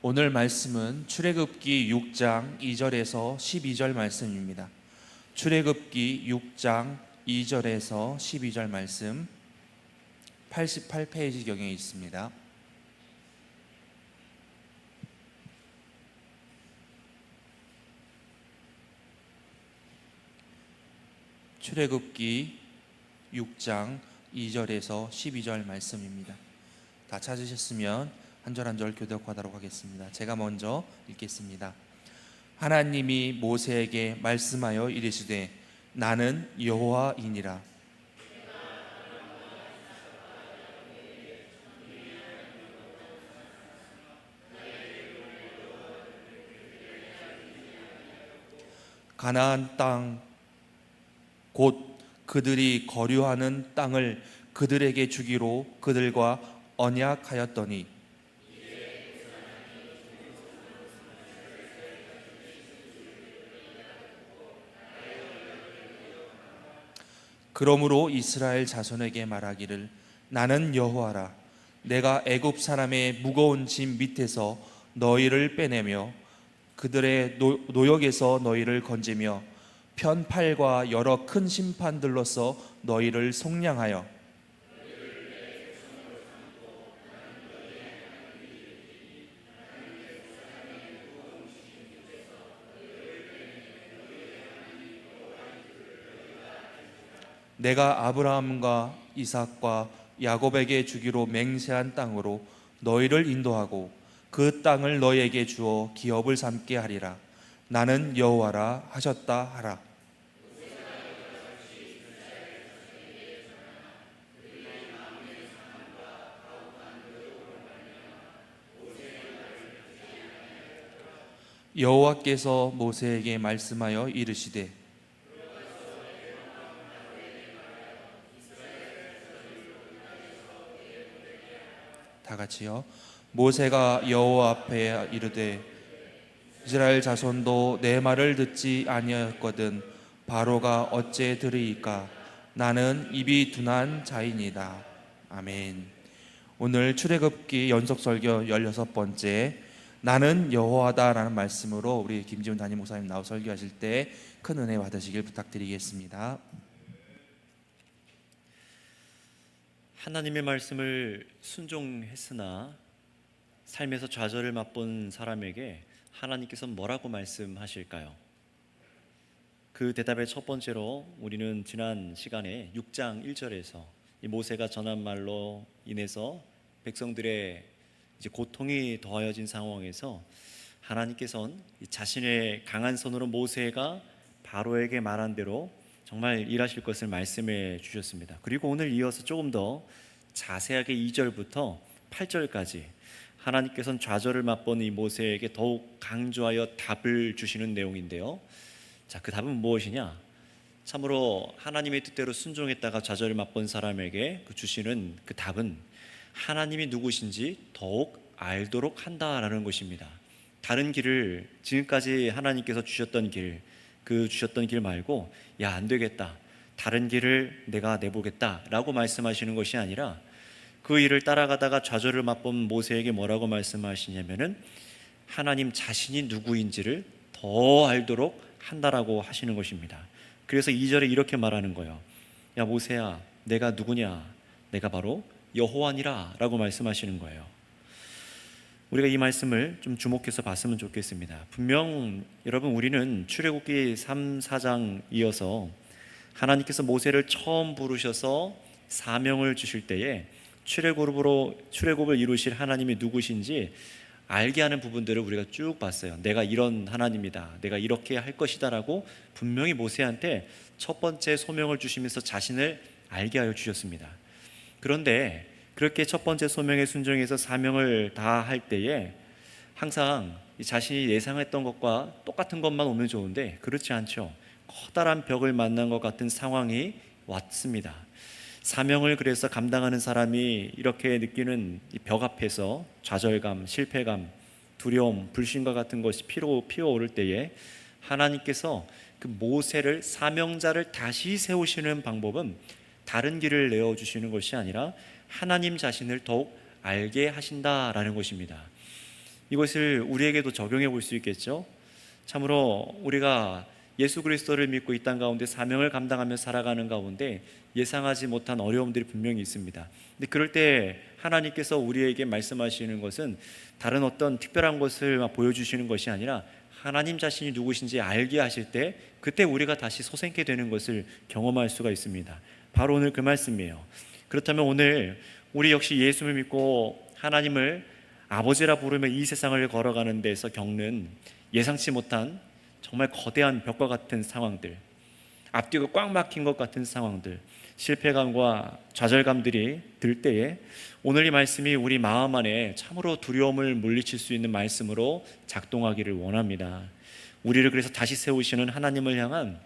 오늘 말씀은 출애굽기 6장 2절에서 12절 말씀입니다. 출애굽기 6장 2절에서 12절 말씀 88페이지 경에 있습니다. 출애굽기 6장 2절에서 12절 말씀입니다. 다 찾으셨으면 한 절 한 절 교독하도록 하겠습니다. 제가 먼저 읽겠습니다. 하나님이 모세에게 말씀하여 이르시되 나는 여호와이니라. 가나안 땅 곧 그들이 거류하는 땅을 그들에게 주기로 그들과 언약하였더니 그러므로 이스라엘 자손에게 말하기를 나는 여호와라. 내가 애굽 사람의 무거운 짐 밑에서 너희를 빼내며 그들의 노역에서 너희를 건지며 편팔과 여러 큰 심판들로서 너희를 속량하여 내가 아브라함과 이삭과 야곱에게 주기로 맹세한 땅으로 너희를 인도하고 그 땅을 너희에게 주어 기업을 삼게 하리라. 나는 여호와라 하셨다 하라. 여호와께서 모세에게 말씀하여 이르시되 다 같이요. 모세가 여호와 앞에 이르되 이스라엘 자손도 내 말을 듣지 아니하였거든 바로가 어찌 들으이까. 나는 입이 둔한 자이니이다. 아멘. 오늘 출애굽기 연속 설교 16번째 나는 여호와다라는 말씀으로 우리 김지훈 담임 목사님 나와 설교하실 때 큰 은혜 받으시길 부탁드리겠습니다. 하나님의 말씀을 순종했으나 삶에서 좌절을 맛본 사람에게 하나님께서 뭐라고 말씀하실까요? 그 대답의 첫 번째로 우리는 지난 시간에 6장 1절에서 이 모세가 전한 말로 인해서 백성들의 이제 고통이 더하여진 상황에서 하나님께서는 자신의 강한 손으로 모세가 바로에게 말한 대로 정말 일하실 것을 말씀해 주셨습니다. 그리고 오늘 이어서 조금 더 자세하게 2절부터 8절까지 하나님께서는 좌절을 맛본 이 모세에게 더욱 강조하여 답을 주시는 내용인데요. 자, 그 답은 무엇이냐? 참으로 하나님의 뜻대로 순종했다가 좌절을 맛본 사람에게 주시는 그 답은 하나님이 누구신지 더욱 알도록 한다라는 것입니다. 다른 길을 지금까지 하나님께서 주셨던 길, 주셨던 길 말고 야, 안 되겠다, 다른 길을 내가 내보겠다 라고 말씀하시는 것이 아니라 그 일을 따라가다가 좌절을 맛본 모세에게 뭐라고 말씀하시냐면은 하나님 자신이 누구인지를 더 알도록 한다라고 하시는 것입니다. 그래서 2절에 이렇게 말하는 거예요. 야 모세야, 내가 누구냐? 내가 바로 여호와니라 라고 말씀하시는 거예요. 우리가 이 말씀을 좀 주목해서 봤으면 좋겠습니다. 분명 여러분 우리는 출애굽기 3, 4장 이어서 하나님께서 모세를 처음 부르셔서 사명을 주실 때에 출애굽을 이루실 하나님이 누구신지 알게 하는 부분들을 우리가 쭉 봤어요. 내가 이런 하나님이다, 내가 이렇게 할 것이다 라고 분명히 모세한테 첫 번째 소명을 주시면서 자신을 알게 하여 주셨습니다. 그런데 그렇게 첫 번째 소명에 순종해서 사명을 다할 때에 항상 자신이 예상했던 것과 똑같은 것만 오면 좋은데 그렇지 않죠. 커다란 벽을 만난 것 같은 상황이 왔습니다. 사명을 그래서 감당하는 사람이 이렇게 느끼는 이 벽 앞에서 좌절감, 실패감, 두려움, 불신과 같은 것이 피어오를 때에 하나님께서 그 모세를, 사명자를 다시 세우시는 방법은 다른 길을 내어주시는 것이 아니라 하나님 자신을 더욱 알게 하신다라는 것입니다. 이것을 우리에게도 적용해 볼 수 있겠죠. 참으로 우리가 예수 그리스도를 믿고 이 땅 가운데 사명을 감당하며 살아가는 가운데 예상하지 못한 어려움들이 분명히 있습니다. 근데 그럴 때 하나님께서 우리에게 말씀하시는 것은 다른 어떤 특별한 것을 보여주시는 것이 아니라 하나님 자신이 누구신지 알게 하실 때 그때 우리가 다시 솟게 되는 것을 경험할 수가 있습니다. 바로 오늘 그 말씀이에요. 그렇다면 오늘 우리 역시 예수를 믿고 하나님을 아버지라 부르며 이 세상을 걸어가는 데서 겪는 예상치 못한 정말 거대한 벽과 같은 상황들, 앞뒤가 꽉 막힌 것 같은 상황들, 실패감과 좌절감들이 들 때에 오늘 이 말씀이 우리 마음 안에 참으로 두려움을 물리칠 수 있는 말씀으로 작동하기를 원합니다. 우리를 그래서 다시 세우시는 하나님을 향한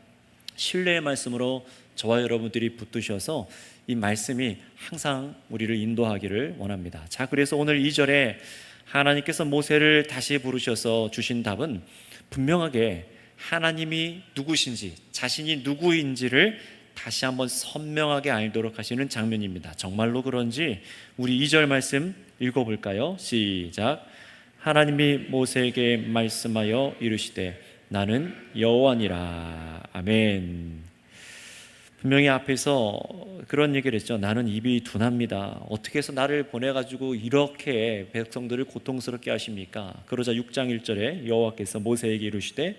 신뢰의 말씀으로 저와 여러분들이 붙드셔서 이 말씀이 항상 우리를 인도하기를 원합니다. 자, 그래서 오늘 2절에 하나님께서 모세를 다시 부르셔서 주신 답은 분명하게 하나님이 누구신지, 자신이 누구인지를 다시 한번 선명하게 알도록 하시는 장면입니다. 정말로 그런지 우리 2절 말씀 읽어볼까요? 시작. 하나님이 모세에게 말씀하여 이르시되 나는 여호와니라. 아멘. 분명히 앞에서 그런 얘기를 했죠. 나는 입이 둔합니다. 어떻게 해서 나를 보내가지고 이렇게 백성들을 고통스럽게 하십니까? 그러자 6장 1절에 여호와께서 모세에게 이르시되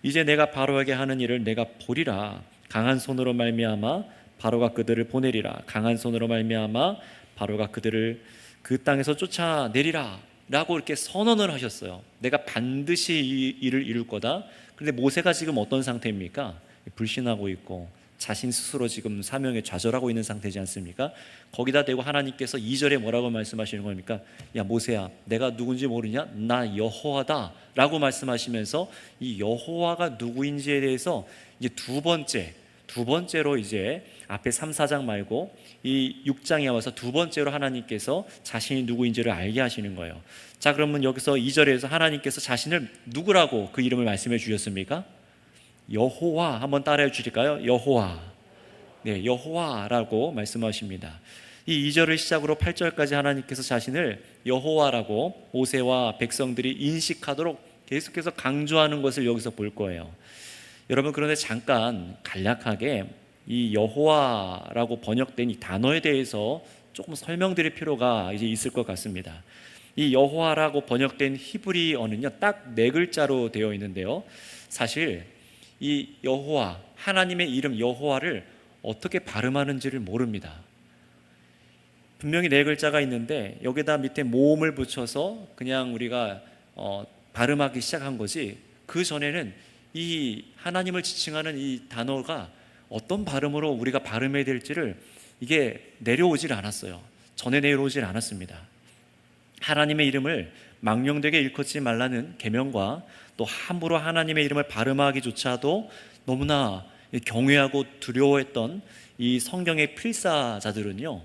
이제 내가 바로에게 하는 일을 내가 보리라. 강한 손으로 말미암아 바로가 그들을 보내리라. 강한 손으로 말미암아 바로가 그들을 그 땅에서 쫓아내리라 라고 이렇게 선언을 하셨어요. 내가 반드시 이 일을 이룰 거다. 그런데 모세가 지금 어떤 상태입니까? 불신하고 있고 자신 스스로 지금 사명에 좌절하고 있는 상태지 않습니까? 거기다 대고 하나님께서 2절에 뭐라고 말씀하시는 겁니까? 야 모세야, 내가 누군지 모르냐? 나 여호와다 라고 말씀하시면서 이 여호와가 누구인지에 대해서 이제 두 번째로 이제 앞에 3, 4장 말고 이 6장에 와서 두 번째로 하나님께서 자신이 누구인지를 알게 하시는 거예요. 자, 그러면 여기서 2절에서 하나님께서 자신을 누구라고 그 이름을 말씀해 주셨습니까? 여호와. 한번 따라해 주실까요? 여호와. 네, 여호와라고 말씀하십니다. 이 2절을 시작으로 8절까지 하나님께서 자신을 여호와라고 모세와 백성들이 인식하도록 계속해서 강조하는 것을 여기서 볼 거예요. 여러분, 그런데 잠깐 간략하게 이 여호와라고 번역된 이 단어에 대해서 조금 설명드릴 필요가 이제 있을 것 같습니다. 이 여호와라고 번역된 히브리어는요, 딱 4글자로 되어 있는데요. 사실 이 여호와, 하나님의 이름 여호와를 어떻게 발음하는지를 모릅니다. 분명히 4글자가 있는데 여기다 밑에 모음을 붙여서 그냥 우리가 발음하기 시작한 거지, 그 전에는 이 하나님을 지칭하는 이 단어가 어떤 발음으로 우리가 발음해야 될지를 이게 내려오질 않았어요. 전해 내려오질 않았습니다. 하나님의 이름을 망령되게 일컫지 말라는 계명과 또 함부로 하나님의 이름을 발음하기조차도 너무나 경외하고 두려워했던 이 성경의 필사자들은요,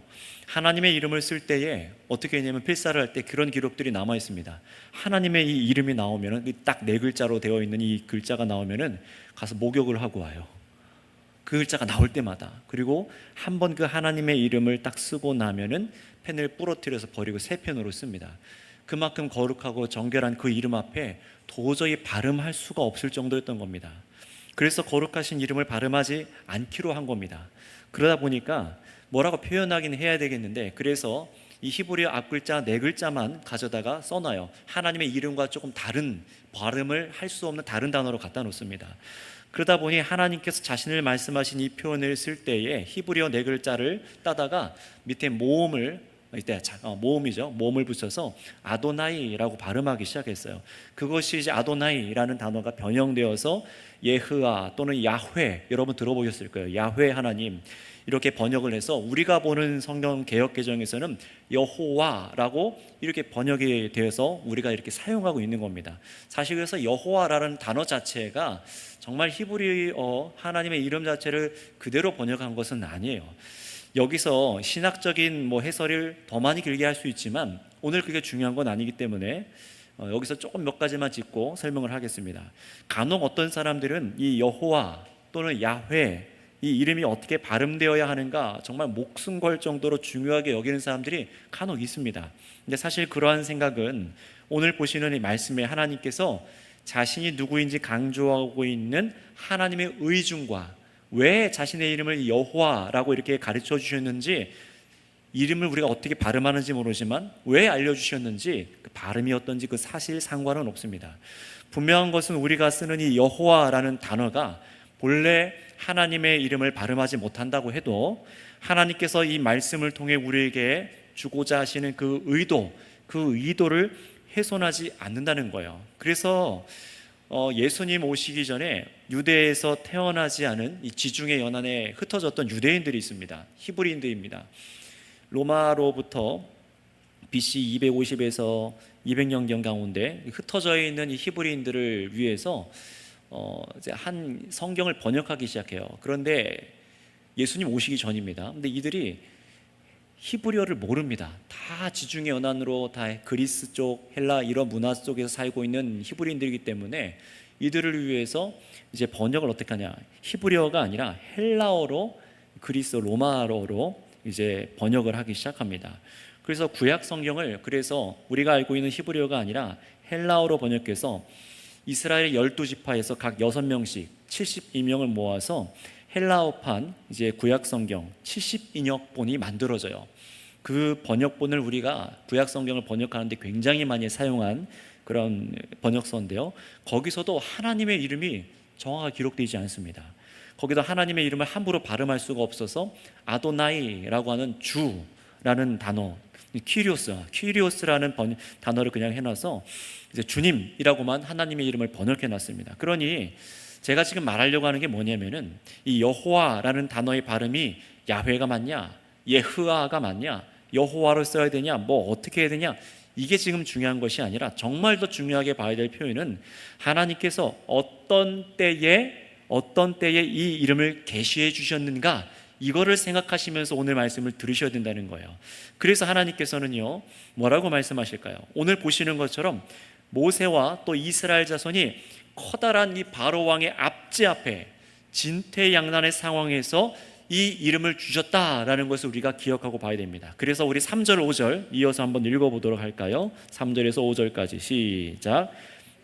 하나님의 이름을 쓸 때에 어떻게 했냐면 필사를 할 때 그런 기록들이 남아 있습니다. 하나님의 이 이름이 나오면은 딱 4글자로 되어 있는 이 글자가 나오면은 가서 목욕을 하고 와요. 그 글자가 나올 때마다. 그리고 한번 그 하나님의 이름을 딱 쓰고 나면은 펜을 부러뜨려서 버리고 새 펜으로 씁니다. 그만큼 거룩하고 정결한 그 이름 앞에 도저히 발음할 수가 없을 정도였던 겁니다. 그래서 거룩하신 이름을 발음하지 않기로 한 겁니다. 그러다 보니까 뭐라고 표현하긴 해야 되겠는데, 그래서 이 히브리어 앞글자 4글자만 가져다가 써놔요. 하나님의 이름과 조금 다른 발음을 할 수 없는 다른 단어로 갖다 놓습니다. 그러다 보니 하나님께서 자신을 말씀하신 이 표현을 쓸 때에 히브리어 4글자를 따다가 밑에 모음을 모음을 붙여서 아도나이라고 발음하기 시작했어요. 그것이 이제 아도나이라는 단어가 변형되어서 예흐아 또는 야훼, 여러분 들어보셨을 거예요. 야훼 하나님, 이렇게 번역을 해서 우리가 보는 성경 개역 개정에서는 여호와라고 이렇게 번역이 되어서 우리가 이렇게 사용하고 있는 겁니다. 사실 그래서 여호와라는 단어 자체가 정말 히브리어 하나님의 이름 자체를 그대로 번역한 것은 아니에요. 여기서 신학적인 해설을 더 많이 길게 할 수 있지만 오늘 그게 중요한 건 아니기 때문에 여기서 조금 몇 가지만 짚고 설명을 하겠습니다. 간혹 어떤 사람들은 이 여호와 또는 야훼, 이 이름이 어떻게 발음되어야 하는가 정말 목숨 걸 정도로 중요하게 여기는 사람들이 간혹 있습니다. 근데 사실 그러한 생각은 오늘 보시는 이 말씀에 하나님께서 자신이 누구인지 강조하고 있는 하나님의 의중과 왜 자신의 이름을 여호와라고 이렇게 가르쳐 주셨는지, 이름을 우리가 어떻게 발음하는지 모르지만 왜 알려주셨는지, 그 발음이 어떤지 그 사실 상관은 없습니다. 분명한 것은 우리가 쓰는 이 여호와라는 단어가 본래 하나님의 이름을 발음하지 못한다고 해도 하나님께서 이 말씀을 통해 우리에게 주고자 하시는 그 의도를 훼손하지 않는다는 거예요. 그래서 예수님 오시기 전에 유대에서 태어나지 않은 이 지중해 연안에 흩어졌던 유대인들이 있습니다. 히브리인들입니다. 로마로부터 BC 250에서 200년경 가운데 흩어져 있는 이 히브리인들을 위해서 이제 한 성경을 번역하기 시작해요. 그런데 예수님 오시기 전입니다. 근데 이들이 히브리어를 모릅니다. 다 지중해 연안으로 다 그리스 쪽, 헬라 이런 문화 속에서 살고 있는 히브리인들이기 때문에 이들을 위해서 이제 번역을 어떻게 하냐? 히브리어가 아니라 헬라어로, 그리스 로마어로 이제 번역을 하기 시작합니다. 그래서 구약 성경을 그래서 우리가 알고 있는 히브리어가 아니라 헬라어로 번역해서 이스라엘 12지파에서 각 6명씩 72명을 모아서 헬라어판 이제 구약 성경 70인역본이 만들어져요. 그 번역본을 우리가 구약 성경을 번역하는데 굉장히 많이 사용한 그런 번역서인데요. 거기서도 하나님의 이름이 정확하게 기록되지 않습니다. 거기다 하나님의 이름을 함부로 발음할 수가 없어서 아도나이라고 하는 주라는 단어, 키리오스라는 단어를 그냥 해놔서 이제 주님이라고만 하나님의 이름을 번역해놨습니다. 그러니 제가 지금 말하려고 하는 게 뭐냐면은 이 여호와라는 단어의 발음이 야훼가 맞냐, 예흐아가 맞냐, 여호와로 써야 되냐, 뭐 어떻게 해야 되냐, 이게 지금 중요한 것이 아니라 정말 더 중요하게 봐야 될 표현은 하나님께서 어떤 때에 이 이름을 계시해 주셨는가, 이거를 생각하시면서 오늘 말씀을 들으셔야 된다는 거예요. 그래서 하나님께서는요 뭐라고 말씀하실까요? 오늘 보시는 것처럼 모세와 또 이스라엘 자손이 커다란 이 바로 왕의 압제 앞에 진퇴양난의 상황에서 이 이름을 주셨다라는 것을 우리가 기억하고 봐야 됩니다. 그래서 우리 3절 5절 이어서 한번 읽어보도록 할까요? 3절에서 5절까지 시작.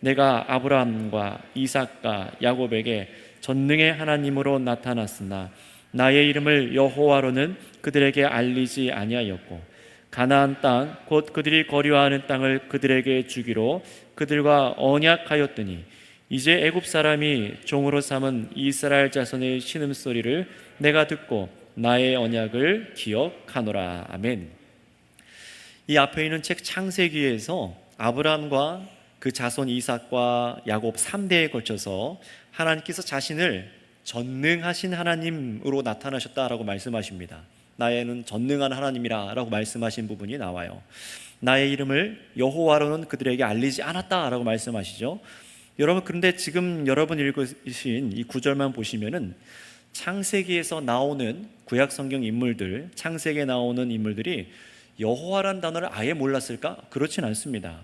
내가 아브라함과 이삭과 야곱에게 전능의 하나님으로 나타났으나 나의 이름을 여호와로는 그들에게 알리지 아니하였고 가나안 땅 곧 그들이 거류하는 땅을 그들에게 주기로 그들과 언약하였더니 이제 애굽 사람이 종으로 삼은 이스라엘 자손의 신음소리를 내가 듣고 나의 언약을 기억하노라. 아멘. 이 앞에 있는 책 창세기에서 아브라함과 그 자손 이삭과 야곱 3대에 걸쳐서 하나님께서 자신을 전능하신 하나님으로 나타나셨다라고 말씀하십니다. 나에는 전능한 하나님이라 라고 말씀하신 부분이 나와요. 나의 이름을 여호와로는 그들에게 알리지 않았다라고 말씀하시죠. 여러분, 그런데 지금 여러분 읽으신 이 구절만 보시면은 창세기에서 나오는 구약 성경 인물들, 창세기에 나오는 인물들이 여호와란 단어를 아예 몰랐을까? 그렇진 않습니다.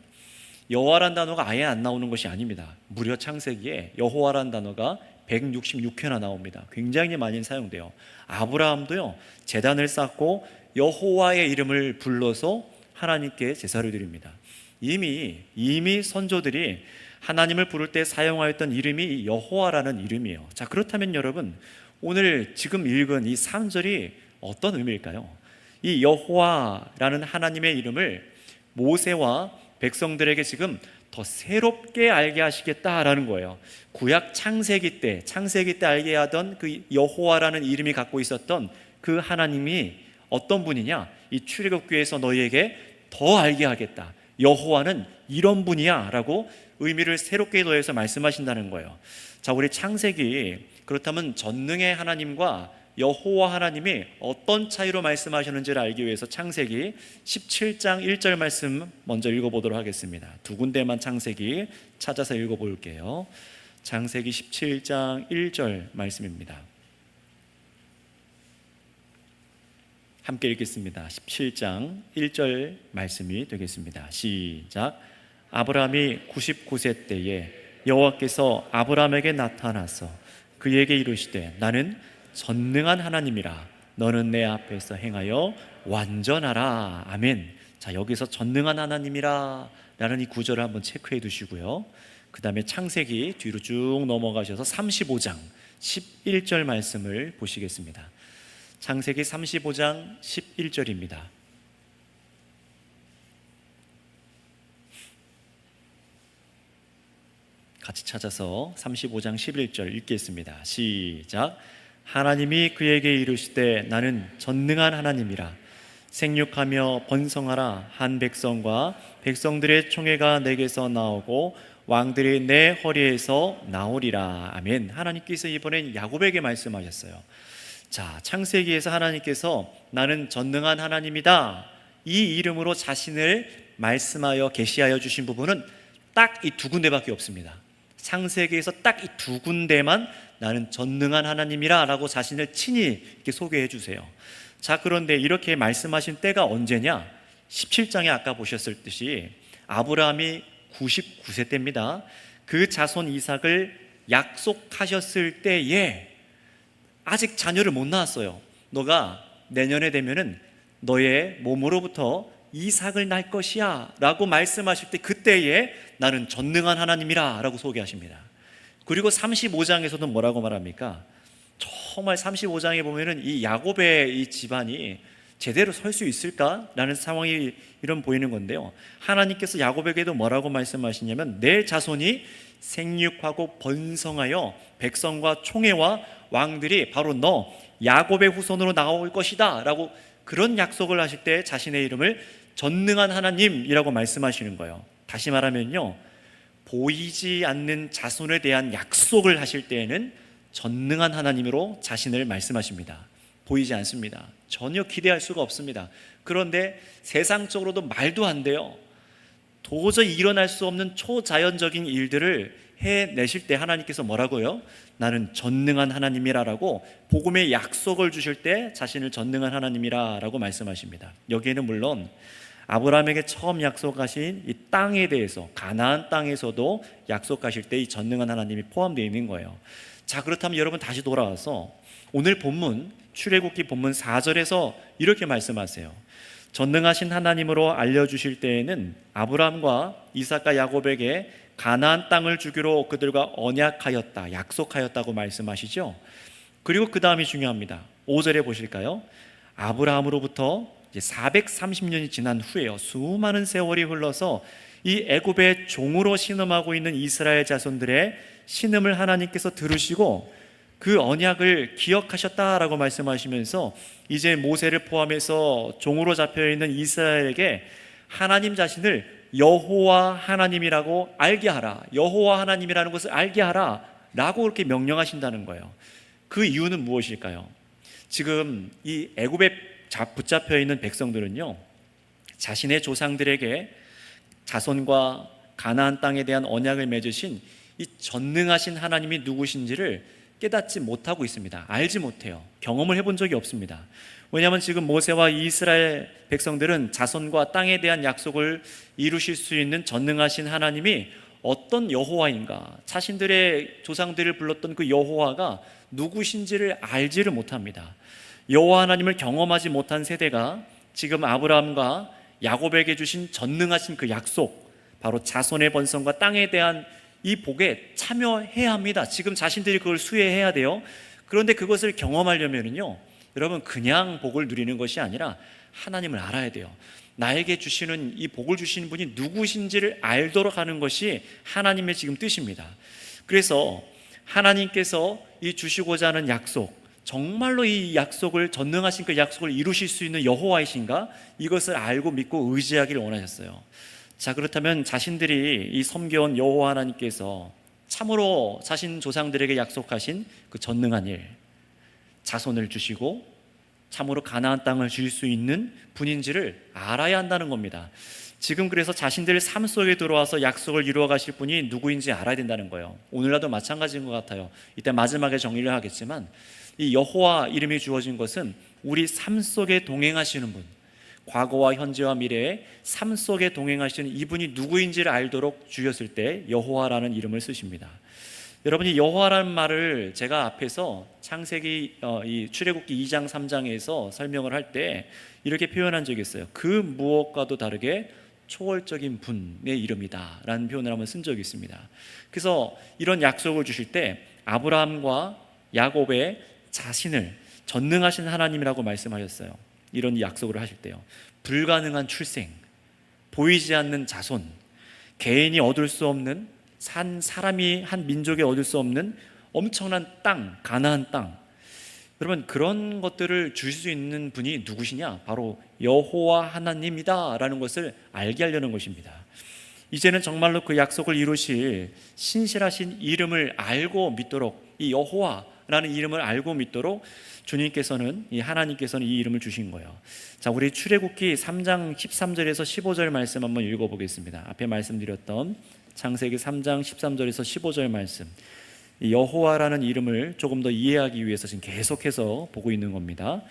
여호와란 단어가 아예 안 나오는 것이 아닙니다. 무려 창세기에 여호와란 단어가 166회나 나옵니다. 굉장히 많이 사용돼요. 아브라함도요 제단을 쌓고 여호와의 이름을 불러서 하나님께 제사를 드립니다. 이미 선조들이 하나님을 부를 때 사용하였던 이름이 여호와라는 이름이에요. 자, 그렇다면 여러분, 오늘 지금 읽은 이 3절이 어떤 의미일까요? 이 여호와라는 하나님의 이름을 모세와 백성들에게 지금 더 새롭게 알게 하시겠다라는 거예요. 구약 창세기 때 알게 하던 그 여호와라는 이름이 갖고 있었던 그 하나님이 어떤 분이냐? 이 출애굽기에서 너희에게 더 알게 하겠다. 여호와는 이런 분이야 라고 의미를 새롭게 더해서 말씀하신다는 거예요. 자, 우리 창세기, 그렇다면 전능의 하나님과 여호와 하나님이 어떤 차이로 말씀하셨는지를 알기 위해서 창세기 17장 1절 말씀 먼저 읽어보도록 하겠습니다. 두 군데만 창세기 찾아서 읽어볼게요. 창세기 17장 1절 말씀입니다. 함께 읽겠습니다. 17장 1절 말씀이 되겠습니다. 시작. 아브라함이 99세 때에 여호와께서 아브라함에게 나타나서 그에게 이르시되 나는 전능한 하나님이라. 너는 내 앞에서 행하여 완전하라. 아멘. 자, 여기서 전능한 하나님이라 라는 이 구절을 한번 체크해 두시고요. 그 다음에 창세기 뒤로 쭉 넘어가셔서 35장 11절 말씀을 보시겠습니다. 창세기 35장 11절입니다. 같이 찾아서 35장 11절 읽겠습니다. 시작. 하나님이 그에게 이르시되 나는 전능한 하나님이라. 생육하며 번성하라. 한 백성과 백성들의 총회가 내게서 나오고 왕들이 내 허리에서 나오리라. 아멘. 하나님께서 이번엔 야곱에게 말씀하셨어요. 자, 창세기에서 하나님께서 나는 전능한 하나님이다, 이 이름으로 자신을 말씀하여 계시하여 주신 부분은 딱 이 두 군데밖에 없습니다. 창세기에서 딱 이 두 군데만 나는 전능한 하나님이라 라고 자신을 친히 이렇게 소개해 주세요. 자, 그런데 이렇게 말씀하신 때가 언제냐? 17장에 아까 보셨듯이 아브라함이 99세 때입니다. 그 자손 이삭을 약속하셨을 때에 아직 자녀를 못 낳았어요. 너가 내년에 되면은 너의 몸으로부터 이삭을 낳을 것이야 라고 말씀하실 때 그때에 나는 전능한 하나님이라 라고 소개하십니다. 그리고 35장에서도 뭐라고 말합니까? 정말 35장에 보면은 이 야곱의 이 집안이 제대로 설 수 있을까라는 상황이 이런 보이는 건데요. 하나님께서 야곱에게도 뭐라고 말씀하시냐면 내 자손이 생육하고 번성하여 백성과 총회와 왕들이 바로 너 야곱의 후손으로 나올 것이다 라고 그런 약속을 하실 때 자신의 이름을 전능한 하나님이라고 말씀하시는 거예요. 다시 말하면요, 보이지 않는 자손에 대한 약속을 하실 때에는 전능한 하나님으로 자신을 말씀하십니다. 보이지 않습니다. 전혀 기대할 수가 없습니다. 그런데 세상적으로도 말도 안 돼요. 도저히 일어날 수 없는 초자연적인 일들을 해내실 때 하나님께서 뭐라고요? 나는 전능한 하나님이라라고 복음의 약속을 주실 때 자신을 전능한 하나님이라라고 말씀하십니다. 여기에는 물론 아브라함에게 처음 약속하신 이 땅에 대해서 가나안 땅에서도 약속하실 때 이 전능한 하나님이 포함되어 있는 거예요. 자, 그렇다면 여러분 다시 돌아와서 오늘 본문 출애굽기 본문 4절에서 이렇게 말씀하세요. 전능하신 하나님으로 알려주실 때에는 아브라함과 이삭과 야곱에게 가나안 땅을 주기로 그들과 언약하였다, 약속하였다고 말씀하시죠. 그리고 그 다음이 중요합니다. 5절에 보실까요? 아브라함으로부터 이제 430년이 지난 후에요, 수많은 세월이 흘러서 이 애굽의 종으로 신음하고 있는 이스라엘 자손들의 신음을 하나님께서 들으시고 그 언약을 기억하셨다라고 말씀하시면서 이제 모세를 포함해서 종으로 잡혀있는 이스라엘에게 하나님 자신을 여호와 하나님이라고 알게 하라, 여호와 하나님이라는 것을 알게 하라 라고 그렇게 명령하신다는 거예요. 그 이유는 무엇일까요? 지금 이 애굽에 붙잡혀 있는 백성들은요, 자신의 조상들에게 자손과 가나안 땅에 대한 언약을 맺으신 이 전능하신 하나님이 누구신지를 깨닫지 못하고 있습니다. 알지 못해요. 경험을 해본 적이 없습니다. 왜냐하면 지금 모세와 이스라엘 백성들은 자손과 땅에 대한 약속을 이루실 수 있는 전능하신 하나님이 어떤 여호와인가, 자신들의 조상들을 불렀던 그 여호와가 누구신지를 알지를 못합니다. 여호와 하나님을 경험하지 못한 세대가 지금 아브라함과 야곱에게 주신 전능하신 그 약속, 바로 자손의 번성과 땅에 대한 이 복에 참여해야 합니다. 지금 자신들이 그걸 수혜해야 돼요. 그런데 그것을 경험하려면요, 여러분 그냥 복을 누리는 것이 아니라 하나님을 알아야 돼요. 나에게 주시는 이 복을 주시는 분이 누구신지를 알도록 하는 것이 하나님의 지금 뜻입니다. 그래서 하나님께서 이 주시고자 하는 약속, 정말로 이 약속을, 전능하신 그 약속을 이루실 수 있는 여호와이신가, 이것을 알고 믿고 의지하기를 원하셨어요. 자, 그렇다면 자신들이 이 섬겨온 여호와 하나님께서 참으로 자신 조상들에게 약속하신 그 전능한 일, 자손을 주시고 참으로 가나안 땅을 주실 수 있는 분인지를 알아야 한다는 겁니다. 지금 그래서 자신들의 삶 속에 들어와서 약속을 이루어 가실 분이 누구인지 알아야 된다는 거예요. 오늘날도 마찬가지인 것 같아요. 이때 마지막에 정리를 하겠지만 이 여호와 이름이 주어진 것은 우리 삶 속에 동행하시는 분, 과거와 현재와 미래의 삶 속에 동행하시는 이분이 누구인지를 알도록 주셨을 때 여호와라는 이름을 쓰십니다. 여러분이 여호와라는 말을 제가 앞에서 창세기 이 출애굽기 2장 3장에서 설명을 할 때 이렇게 표현한 적이 있어요. 그 무엇과도 다르게 초월적인 분의 이름이다 라는 표현을 한번 쓴 적이 있습니다. 그래서 이런 약속을 주실 때 아브라함과 야곱의 자신을 전능하신 하나님이라고 말씀하셨어요. 이런 약속을 하실 때요. 불가능한 출생, 보이지 않는 자손, 개인이 얻을 수 없는, 사람이 한 민족이 얻을 수 없는 엄청난 땅, 가나안 땅. 여러분, 그런 것들을 주실 수 있는 분이 누구시냐? 바로 여호와 하나님이다 라는 것을 알게 하려는 것입니다. 이제는 정말로 그 약속을 이루실 신실하신 이름을 알고 믿도록, 이 여호와라는 이름을 알고 믿도록 주님께서는, 이 하나님께서는 이 이름을 주신 거예요. 자, 우리 출애굽기 3장 13절에서 15절 말씀 한번 읽어보겠습니다. 앞에 말씀드렸던 창세기 3장 13절에서 15절 말씀, 이 여호와라는 이름을 조금 더 이해하기 위해서 지금 계속해서 보고 있는 겁니다.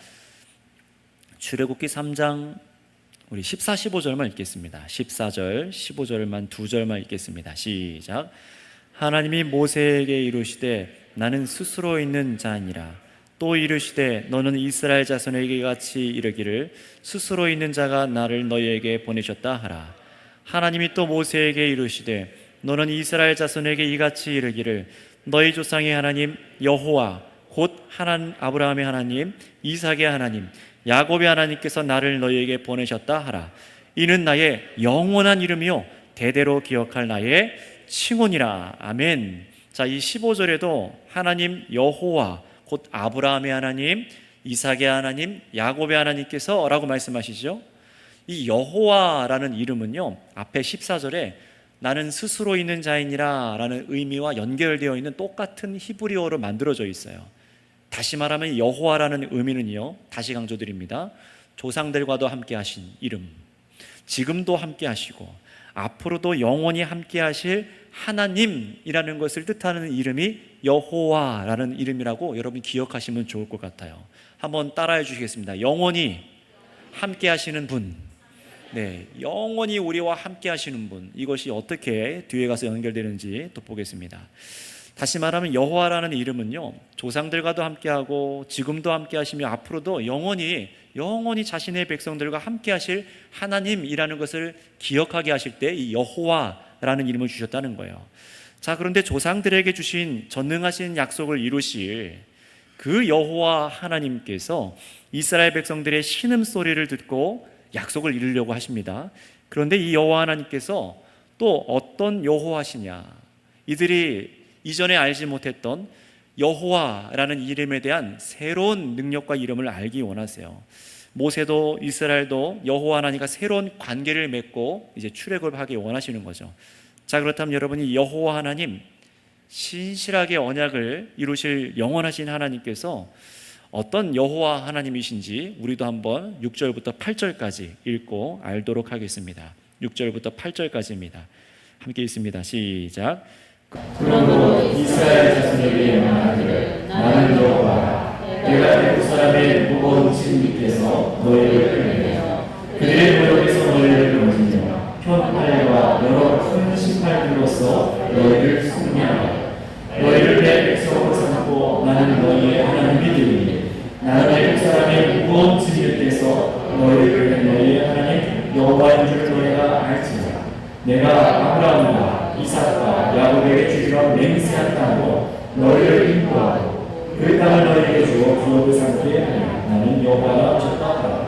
출애굽기 3장 우리 14, 15절만 읽겠습니다. 14절, 15절만 두 절만 읽겠습니다. 시작. 하나님이 모세에게 이르시되 나는 스스로 있는 자니라. 또 이르시되 너는 이스라엘 자손에게 같이 이르기를 스스로 있는 자가 나를 너희에게 보내셨다 하라. 하나님이 또 모세에게 이르시되 너는 이스라엘 자손에게 이같이 이르기를 너희 조상의 하나님 여호와 곧 아브라함의 하나님, 이삭의 하나님, 야곱의 하나님께서 나를 너희에게 보내셨다 하라. 이는 나의 영원한 이름이요 대대로 기억할 나의 칭혼이라. 아멘. 자, 이 15절에도 하나님 여호와 곧 아브라함의 하나님, 이삭의 하나님, 야곱의 하나님께서 라고 말씀하시죠. 이 여호와라는 이름은요, 앞에 14절에 나는 스스로 있는 자이니라 라는 의미와 연결되어 있는 똑같은 히브리어로 만들어져 있어요. 다시 말하면 여호와라는 의미는요, 다시 강조드립니다. 조상들과도 함께 하신 이름, 지금도 함께 하시고 앞으로도 영원히 함께 하실 하나님이라는 것을 뜻하는 이름이 여호와라는 이름이라고 여러분 기억하시면 좋을 것 같아요. 한번 따라해 주시겠습니다. 영원히 함께 하시는 분. 네, 영원히 우리와 함께 하시는 분. 이것이 어떻게 뒤에 가서 연결되는지 또 보겠습니다. 다시 말하면 여호와라는 이름은요, 조상들과도 함께하고 지금도 함께 하시며 앞으로도 영원히 자신의 백성들과 함께 하실 하나님이라는 것을 기억하게 하실 때 이 여호와라는 이름을 주셨다는 거예요. 자, 그런데 조상들에게 주신 전능하신 약속을 이루실 그 여호와 하나님께서 이스라엘 백성들의 신음소리를 듣고 약속을 이루려고 하십니다. 그런데 이 여호와 하나님께서 또 어떤 여호와시냐, 이들이 이전에 알지 못했던 여호와라는 이름에 대한 새로운 능력과 이름을 알기 원하세요. 모세도 이스라엘도 여호와 하나님과 새로운 관계를 맺고 이제 출애굽을 하기 원하시는 거죠. 자, 그렇다면 여러분이 여호와 하나님, 신실하게 언약을 이루실 영원하신 하나님께서 어떤 여호와 하나님이신지 우리도 한번 6절부터 8절까지 읽고 알도록 하겠습니다. 6절부터 8절까지입니다. 함께 읽습니다. 시작. 그러므로 이스라엘 자손에게 말하기를 나는 여호와라. 내가 애굽 사람의 무거운 짐 밑에서 너희를 끌내며 그들의 무역에서 너희를 건지며 편팔과 여러 큰 신발들로서 너희를 승리하여 너희를 내 백성으로 삼고 나는 너희의 하나님이 되리니 나는 애굽 사람의 무거운 짐 밑에서 너희를 너희의 하나님 여호와인 줄 너희가 알지라. 내가 아브라함과 이삭과 야곱에게 주기로 맹세한 땅으로 너희를 인도하고 그 땅을 너희에게 주어 기업을 삼게 하리라. 나는 여호와라 하셨다 하라.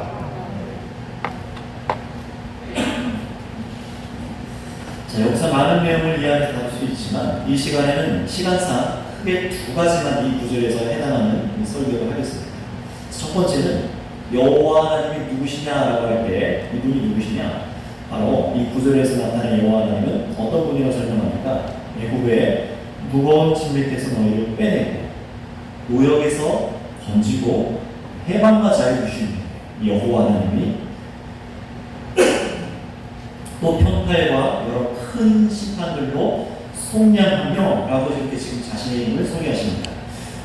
자, 여기서 많은 내용을 이야기할 수 있지만 이 시간에는 시간상 크게 두 가지만 이 구절에서 해당하는 설교를 하겠습니다. 첫 번째는 여호와 하나님이 누구시냐라고 할 때 이분이 누구시냐, 바로 이 구절에서 나타나는 여호와 하나님은 어떤 분이라고 설명합니까? 애굽의 무거운 짐 밑에서 너희를 빼내고 노역에서 건지고 해방과 자유 주시는 여호와 하나님이 또 편팔과 여러 큰 심판들로 속량하며 라고 이렇게 지금 자신의 이름을 소개하십니다.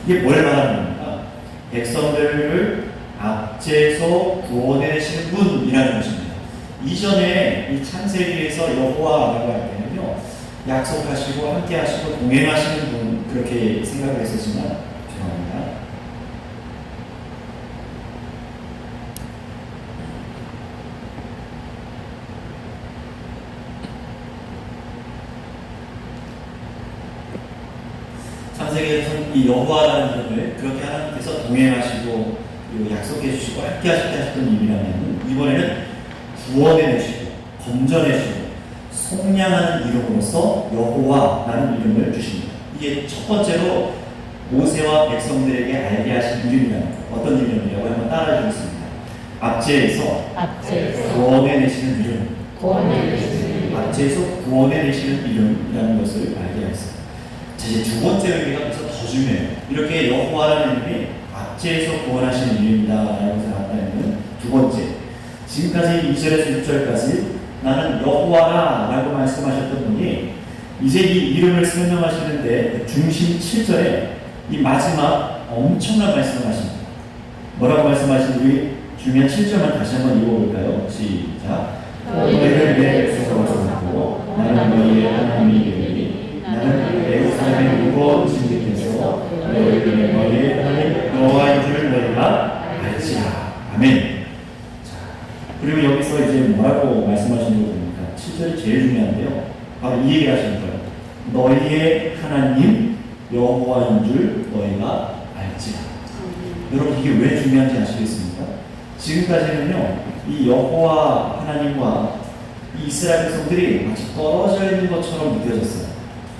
이게 뭘 말하는 겁니까? 백성들을 압제해서 구원해내시는 분이라는 것입니다. 이전에 이 창세기에서 여호와라고 할 때는요, 약속하시고 함께하시고 동행하시는 분, 그렇게 생각을 했었지만 죄송합니다. 창세기에서는 이 여호와라는 이름을 그렇게 하나님께서 동행하시고 그리고 약속해 주시고 함께 하셨던 이름이라면, 이번에는 구원해 내시고 건져내 주시고 속량하는 이름으로서 여호와라는 이름을 주십니다. 이게 첫 번째로 모세와 백성들에게 알게 하신 이름이라는 것. 어떤 이름이라고 한번 따라해 주겠습니다. 압제에서 구원해 내시는 이름, 압제에서 구원해 내시는 이름이라는 것을 알게 하였습니다. 자, 이제 두 번째 의미가 그래서 더 중요해요. 이렇게 여호와라는 이름이 압제에서 구원하시는 이름이다라고 생각한다면, 두 번째, 지금까지 2절에서 6절까지 나는 여호와라 라고 말씀하셨던 분이 이제 이 이름을 설명하시는데 중심 7절에 이 마지막 엄청난 말씀을 하십니다. 뭐라고 말씀하시는지 우리 중요한 7절만 다시 한번 읽어볼까요? 시작. 너희를 내 백성으로 삼고 나는 너희의 하나님이 되리니 나는 애국 사람의 무거운 짐을 져서 너희를 너희의 하나님 여호와인 줄 너희가 알지라. 아멘. 그리고 여기서 이제 뭐라고 말씀하시는 거 보니까 7절이 제일 중요한데요. 바로 이 얘기 하시는 거예요. 너희의 하나님 여호와인 줄 너희가 알지라. 여러분, 이게 왜 중요한지 아시겠습니까? 지금까지는요, 이 여호와 하나님과 이 이스라엘 백성들이 마치 떨어져 있는 것처럼 느껴졌어요.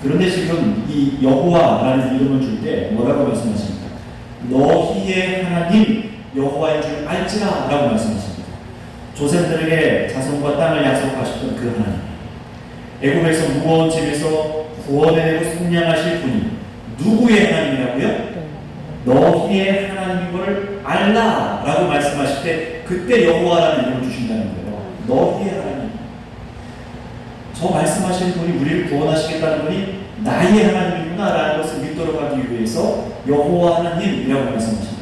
그런데 지금 이 여호와라는 이름을 줄 때 뭐라고 말씀하십니까? 너희의 하나님 여호와인 줄 알지라 라고 말씀하십니다. 조상들에게 자손과 땅을 약속하셨던 그 하나님, 애굽에서 무거운 짐에서 구원해내고 속량하실 분이 누구의 하나님이라고요? 너희의 하나님인 걸 알라 라고 말씀하실 때 그때 여호와라는 이름을 주신다는 거예요. 너희의 하나님. 저 말씀하시는 분이 우리를 구원하시겠다는 분이 나의 하나님이구나 라는 것을 믿도록 하기 위해서 여호와 하나님이라고 말씀하십니다.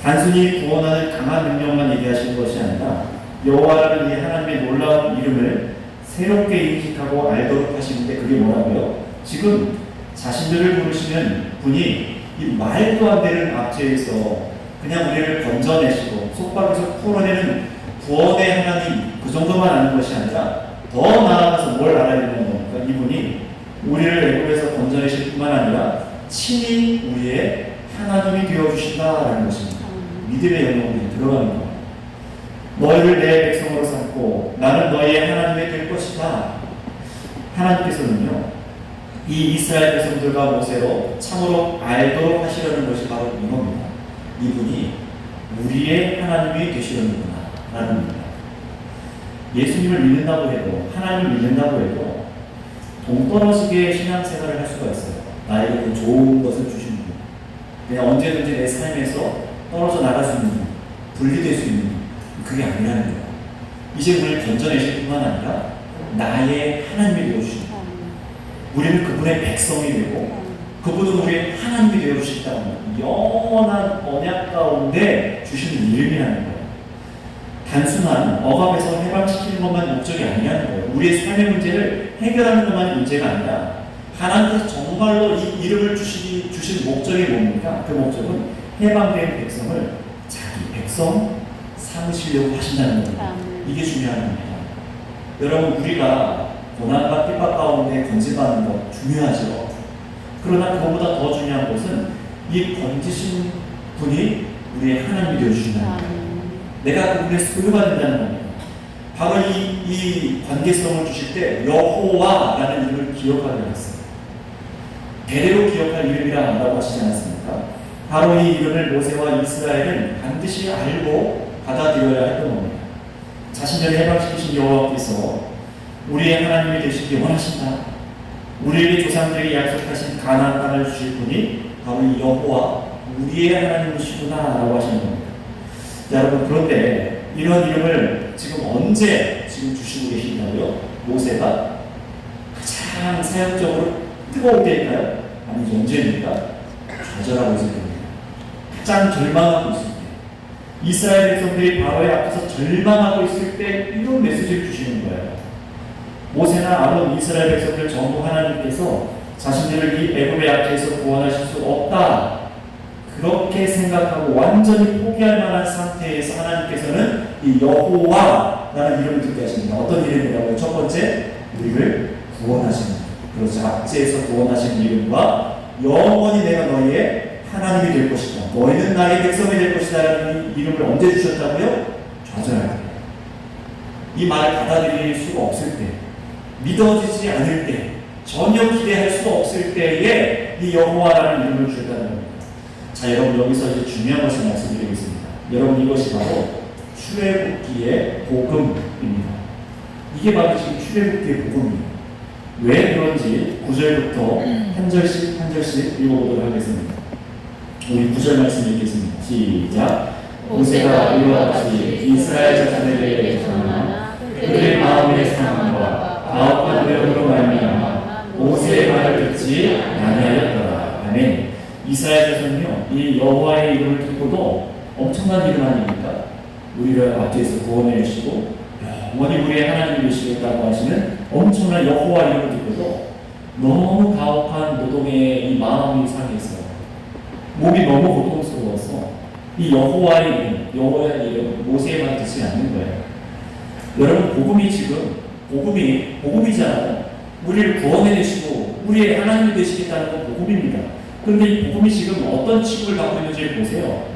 단순히 구원하는 강한 능력만 얘기하시는 것이 아니라 여호와라는 이 하나님의 놀라운 이름을 새롭게 인식하고 알도록 하시는데, 그게 뭐라고요? 지금 자신들을 부르시는 분이 이 말도 안 되는 압제에서 그냥 우리를 건져내시고 속박에서 풀어내는 구원의 하나님, 그 정도만 아는 것이 아니라 더 나아가서 뭘 알아야 되는 겁니까? 이분이 우리를 애굽에서 건져내실 뿐만 아니라 친히 우리의 하나님이 되어주신다라는 것입니다. 믿음의 영역으로 들어가는 겁니다. 너희를 내 백성으로 삼고 나는 너희의 하나님이 될 것이다. 하나님께서는요, 이 이스라엘 백성들과 모세로 참으로 알도록 하시려는 것이 바로 이겁니다. 이분이 우리의 하나님이 되시려는구나 라는 겁니다. 예수님을 믿는다고 해도, 하나님을 믿는다고 해도 동떨어지게 신앙생활을 할 수가 있어요. 나에게 그 좋은 것을 주시는 분, 그냥 언제든지 내 삶에서 떨어져 나갈 수 있는 분, 분리될 수 있는 분, 그게 아니라는 거예요. 이제 우리를 건져내실 뿐만 아니라 나의 하나님이 되어주십니다. 우리는 그분의 백성이 되고 그분은 우리의 하나님이 되어주신다는 영원한 언약 가운데 주시는 이름이라는 거예요. 단순한 억압에서 해방시키는 것만 목적이 아니라는 거예요. 우리의 삶의 문제를 해결하는 것만이 문제가 아니라 하나님께서 정말로 이 이름을 주신 목적이 뭡니까? 그 목적은 해방된 백성을 자기 백성 삼으시려고 하신다는 겁니다. 이게 중요한 겁니다. 여러분, 우리가 고난과 핍박 가운데 건진받는 것 중요하죠. 그러나 그것보다 더 중요한 것은 이 건지신 분이 우리의 하나님이 되어주신다는 거예요. 내가 그분의 소유가 된다는 겁니다. 바로 이 관계성을 주실 때 여호와라는 이름을 기억하게 했어요. 대대로 기억할 이름이라고 하시지 않았습니까? 바로 이 이름을 모세와 이스라엘은 반드시 알고 받아들여야 했던 겁니다. 자신들을 해방시키신 여호와께서 우리의 하나님이 되시기 원하신다. 우리에게 조상들에게 약속하신 가나안 땅을 주실 분이 바로 이 여호와 우리의 하나님이시구나 라고 하시는 겁니다. 자, 여러분, 그런데 이런 이름을 지금 언제 주시고 계신다고요? 모세가 가장 사역적으로 뜨거울 때일까요? 아니, 언제입니까? 좌절하고 있을 때입니다. 가장 절망하고 있을 때, 이스라엘 백성들이 바로의 앞에서 절망하고 있을 때 이런 메시지를 주시는 거예요. 모세나 아론 이스라엘 백성들 전부 하나님께서 자신들을 이 애굽의 압제에서 구원하실 수 없다, 그렇게 생각하고 완전히 포기할 만한 상태에서 하나님께서는 이 여호와라는 이름을 듣게 하십니다. 어떤 이름이라고요? 첫 번째, 우리를 구원하시는, 그렇죠, 압제에서 구원하시는 이름과 영원히 내가 너희의 하나님이 될 것이다, 너희는 나의 백성이 될 것이다 라는 이름을 언제 주셨다고요? 좌절할 때, 이 말을 받아들일 수가 없을 때, 믿어지지 않을 때, 전혀 기대할 수가 없을 때에 이 여호와라는 이름을 주셨다는 겁니다. 자, 여러분, 여기서 이제 중요한 것을 말씀드리겠습니다. 여러분, 이것이 바로 출애굽기의 복음입니다. 이게 바로 지금 출애굽기의 복음이에요. 왜 그런지 9절부터 한 절씩 한 절씩 읽어보도록 하겠습니다. 우리 9절 말씀 읽겠습니다. 시작. 모세가 이와 같이 이스라엘 자손에게 전하나 그들의 마음의 상함과 가혹한 노력으로 말미암아 모세의 말을 듣지 아니하였더라. 아멘. 이스라엘 자손은요, 이 여호와의 이름을 듣고도 엄청난 이름 아닙니까? 우리를 압제에서 구원해 주시고 영원히 우리의 하나님이 되시겠다고 하시는 엄청난 여호와 이름을 듣고도 너무 가혹한 노동의 이 마음이 상해서 몸이 너무 고통스러워서 이 여호와의 이름, 여호와의 이름, 모세의 말 듣지 않는 거예요. 여러분, 복음이 지금 복음이잖아요. 우리를 구원해 주시고 우리의 하나님이 되시겠다는 건 복음입니다. 그런데 이 복음이 지금 어떤 취급을 받고 있는지 보세요.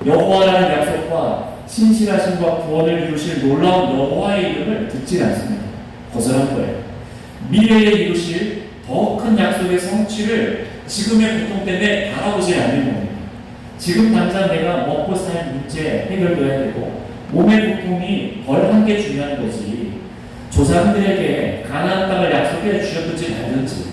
여호와라는 약속과 신실하심과 구원을 이루실 놀라운 여호와의 이름을 듣지 않습니다. 거절한 거예요. 미래에 이루실 더 큰 약속의 성취를 지금의 고통 때문에 바라보지 않는 겁니다. 지금 당장 내가 먹고 살 문제 해결돼야 되고 몸의 고통이 덜한 게 중요한 거지, 조상들에게 가나안 땅을 약속해 주셨든지 말든지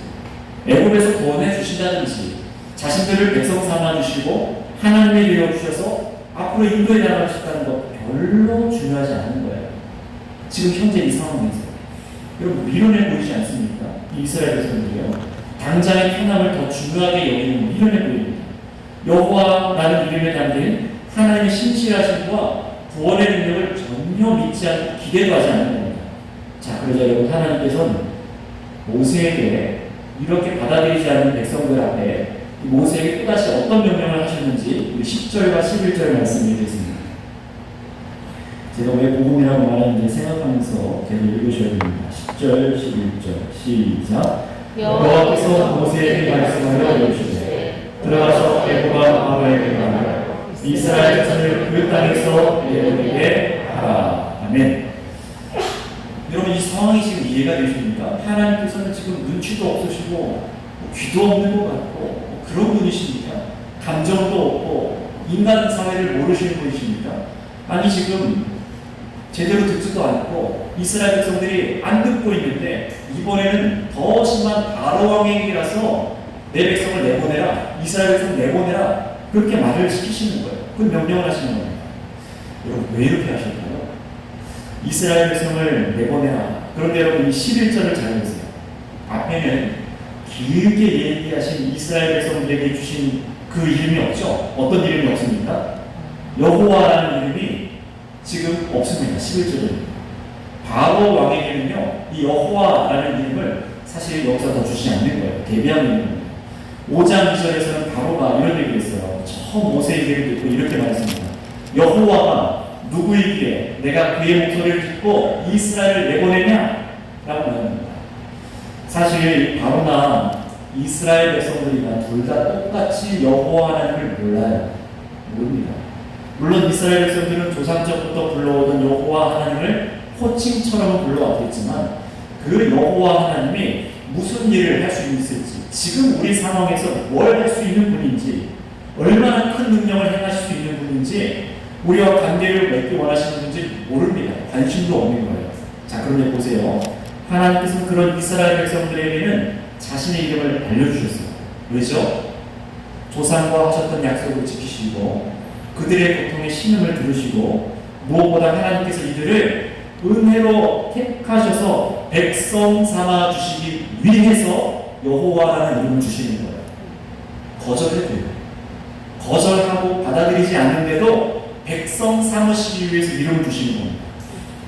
애굽에서 구원해 주신다든지 자신들을 백성 삼아 주시고 하나님이 되어 주셔서 앞으로 인도에 나가시다는 것 별로 중요하지 않은 거예요. 지금 현재 이 상황에서 여러분, 미련해 보이지 않습니까? 이스라엘 백성들이요, 당장의 편함을 더 중요하게 여기는 미련해 보입니다. 여호와라는 이름에 담긴 하나님의 신실하심과 구원의 능력을 전혀 믿지 않고 기대도 하지 않는 겁니다. 자, 그러자 여러분, 하나님께서는 모세에게 이렇게 받아들이지 않는 백성들 앞에 모세에게 또다시 어떤 명령을 하셨는지 10절과 11절 말씀 읽겠습니다. 제가 왜 복음이라고 말하는지 생각하면서 계속 읽으셔야 됩니다. 10절, 11절 시작. 여호와께서 모세에게 말씀하여 이르시되 들어가서 애굽왕 바로에게 가라. 이스라엘 자손을 그 땅에서 내보내게 하라. 아멘. 여러분, 이 상황이 지금 이해가 되십니까? 하나님께서는 지금 눈치도 없으시고 귀도 없는 것 같고 그런 분이십니까? 감정도 없고 인간 사회를 모르시는 분이십니까? 아니, 지금 제대로 듣지도 않고 이스라엘 백성들이 안 듣고 있는데 이번에는 더 심한 바로 왕의 얘기라서 내 백성을 내보내라, 이스라엘 백성 내보내라, 그렇게 말을 시키시는 거예요. 그 명령을 하시는 겁니다. 여러분, 왜 이렇게 하실까요? 이스라엘 백성을 내보내라. 그런데 여러분, 이 11절을 잘 보세요. 앞에는 길게 얘기하신 이스라엘 백성들에게 주신 그 이름이 없죠? 어떤 이름이 없습니까? 여호와라는 이름이 지금 없습니다. 11절에 바로 왕에게는요, 이 여호와라는 이름을 사실 여기서 더 주지 않는 거예요. 대비하는 이름입니다. 5장 2절에서는 바로가 이런 얘기를 했어요. 처음 모세 얘기를 듣고 이렇게 말했습니다. 여호와가 누구이기에 내가 그의 목소리를 듣고 이스라엘을 내보내냐? 라고 말합니다. 사실 바로나 이스라엘 백성들이나 둘 다 똑같이 여호와 하나님을 몰라요. 모릅니다. 물론 이스라엘 백성들은 조상적부터 불러오던 여호와 하나님을 호칭처럼 불러왔겠지만 그 여호와 하나님이 무슨 일을 할 수 있을지, 지금 우리 상황에서 뭘 할 수 있는 분인지, 얼마나 큰 능력을 행하실 수 있는 분인지, 우리와 관계를 맺기 원하시는 분인지 모릅니다. 관심도 없는 거예요. 자, 그런데 보세요. 하나님께서는 그런 이스라엘 백성들에게는 자신의 이름을 알려주셨어요. 왜죠? 조상과 하셨던 약속을 지키시고 그들의 고통의 신음을 들으시고 무엇보다 하나님께서 이들을 은혜로 택하셔서 백성 삼아 주시기 위해서 여호와라는 이름을 주시는 거예요. 거절해도 돼요. 거절하고 받아들이지 않는데도 백성 삼으시기 위해서 이름을 주시는 겁니다.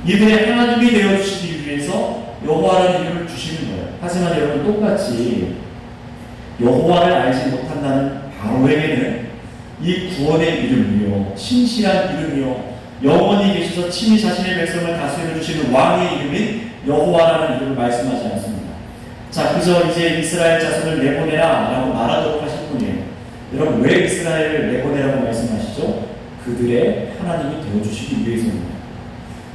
이들의 하나님이 되어주시기 위해서 여호와라는 이름을 주시는 거예요. 하지만 여러분 똑같이 여호와를 알지 못한다는 바로에게는 이 구원의 이름이요, 신실한 이름이요, 영원히 계셔서 친히 자신의 백성을 다스려 주시는 왕의 이름인 여호와라는 이름을 말씀하지 않습니다. 자, 그저 이제 이스라엘 자손을 내보내라 라고 말하도록 하실 뿐이에요. 여러분, 왜 이스라엘을 내보내라고 말씀하시죠? 그들의 하나님이 되어주시기 위해서입니다.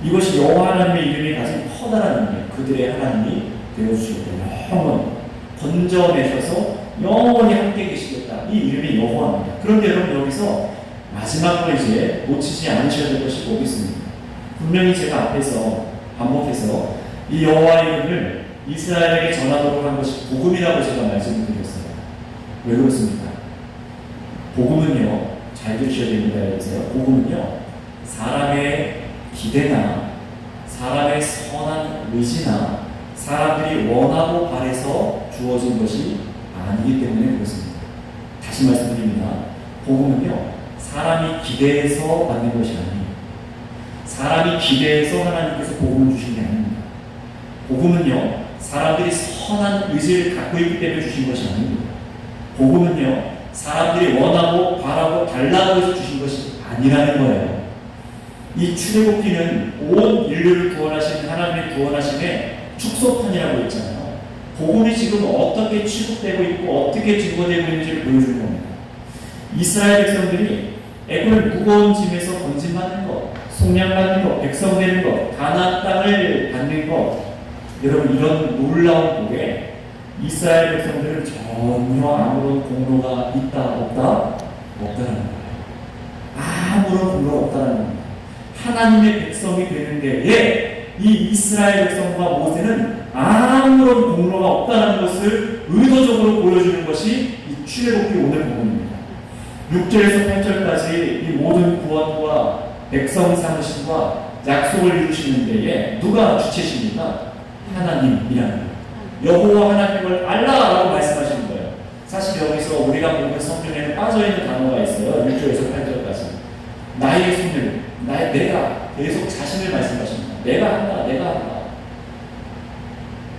이것이 여호와 하나님의 이름이 가진 커다란 의미예요. 그들의 하나님이 되어주시겠다. 영원 건져내셔서 영원히 함께 계시겠다. 이 이름이 여호와입니다. 그런데 여러분, 여기서 마지막으로 이제 놓치지 않으셔야 될 것이 꼭 있습니다. 분명히 제가 앞에서 반복해서 이 여호와 이름을 이스라엘에게 전하도록 한 것이 복음이라고 제가 말씀을 드렸어요. 왜 그렇습니까? 복음은요, 잘 들으셔야 됩니다. 여기서요. 복음은요, 사람의 기대나 사람의 선한 의지나 사람들이 원하고 바래서 주어진 것이 아니기 때문에 그렇습니다. 다시 말씀드립니다. 복음은요, 사람이 기대해서 받는 것이 아니에요. 사람이 기대해서 하나님께서 복음을 주신 게 아닙니다. 복음은요, 사람들이 선한 의지를 갖고 있기 때문에 주신 것이 아닙니다. 복음은요, 사람들이 원하고 바라고 달라고 해서 주신 것이 아니라는 거예요. 이 출애굽기는 온 인류를 구원하신 하나님의 구원하심의 축소판이라고 했잖아요. 복음이 지금 어떻게 취급되고 있고 어떻게 증거되고 있는지를 보여주는 겁니다. 이스라엘 백성들이 애굽의 무거운 짐에서 건짐받는 것, 속량받는 것, 백성되는 것, 가나안 땅을 받는 것, 여러분, 이런 놀라운 복에 이스라엘 백성들은 전혀 아무런 공로가 있다 없다? 없다는 거예요. 아무런 공로가 없다는 겁니다. 하나님의 백성이 되는 데에 이 이스라엘 백성과 모세는 아무런 공로가 없다는 것을 의도적으로 보여주는 것이 이 출애굽기 오늘 부분입니다. 6절에서 8절까지 이 모든 구원과 백성 삼으심과 약속을 이루시는 데에 누가 주체십니까? 하나님이라는 거예요. 여호와 하나님을 알라라고 말씀하시는 거예요. 사실 여기서 우리가 보는 성경에는 빠져있는 단어가 있어요. 6절에서 8절까지. 나의 손을, 내가 계속 자신을 말씀하십니다. 내가 한다, 내가 한다.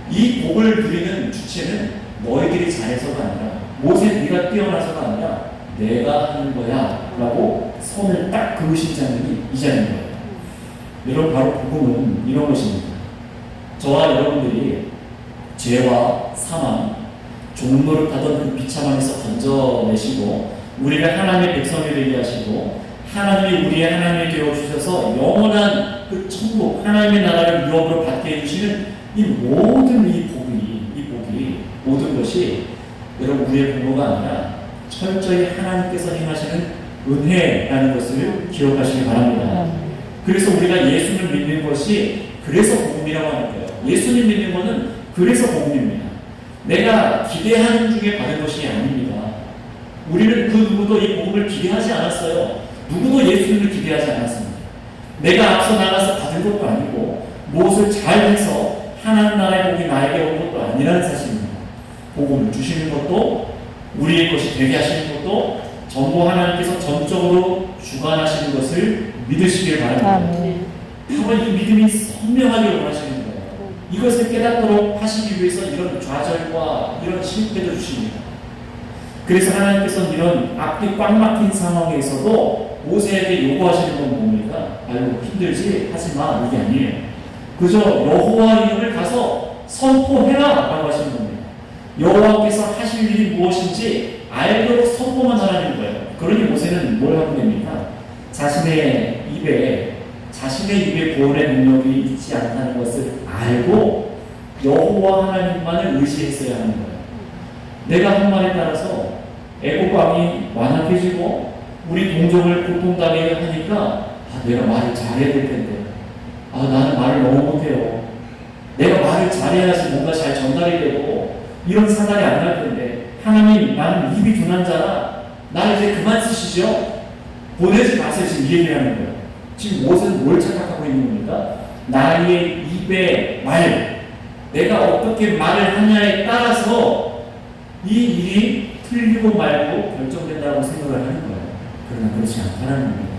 이 복을 누리는 주체는 너희들이 잘해서가 아니라, 모세 네가 뛰어나서가 아니라 내가 하는 거야 라고 손을 딱 그으신 장면이 이 장면인 거예요. 여러분, 바로 복음은 이런 것입니다. 저와 여러분들이 죄와 사망, 종노릇하던 그 비참함에서 건져내시고 우리가 하나님의 백성이 되게 하시고 하나님이 우리의 하나님이 되어주셔서 영원한 그 천국, 하나님의 나라를 유업으로 받게 해주시는 이 모든 이 복이 모든 것이 여러분 우리의 공로가 아니라 철저히 하나님께서 행하시는 은혜라는 것을 기억하시기 바랍니다. 그래서 우리가 예수를 믿는 것이 그래서 복음이라고 하는 거예요. 예수님 믿는 것은 그래서 복음입니다. 내가 기대하는 중에 받은 것이 아닙니다. 우리는 그 누구도 이 복음을 기대하지 않았어요. 누구도 예수님을 기대하지 않았습니다. 내가 앞서 나가서 받은 것도 아니고 무엇을 잘해서 하나님 나라의 복이 나에게 온 것도 아니라는 사실입니다. 복음을 주시는 것도 우리의 것이 되게 하시는 것도 전부 하나님께서 전적으로 주관하시는 것을 믿으시길 바랍니다. 바로 이 믿음이 선명하게 원하시는 거예요. 이것을 깨닫도록 하시기 위해서 이런 좌절과 이런 실패도 주십니다. 그래서 하나님께서는 이런 앞뒤 꽉 막힌 상황에서도 모세에게 요구하시는 건 뭡니까? 아유, 힘들지? 하지마. 이게 아니에요. 그저 여호와 이름을 가서 선포해라 라고 하시는 겁니다. 여호와께서 하실 일이 무엇인지 알도록 선포만 하라는 거예요. 그러니 모세는 뭘 하면 됩니까? 자신의 입에 구원의 능력이 있지 않다는 것을 알고 여호와 하나님만을 의지했어야 하는 거예요. 내가 한 말에 따라서 애국 왕이 완악해지고 우리 동족을 고통당하게 하니까 내가 말을 잘해야 될 텐데 나는 말을 너무 못해요. 내가 말을 잘해야지 뭔가 잘 전달이 되고 이런 사달이 안 날 텐데 하나님, 나는 입이 둔한 자라 나 이제 그만 쓰시죠. 보내지 마세요. 지금 이 얘기를 하는 거예요. 지금 무엇은 뭘 착각하고 있는 겁니까? 나의 입의 말, 내가 어떻게 말을 하냐에 따라서 이 일이 틀리고 말고 결정된다고 생각을 하는 거예요. 그러나 그렇지 않다는 겁니다.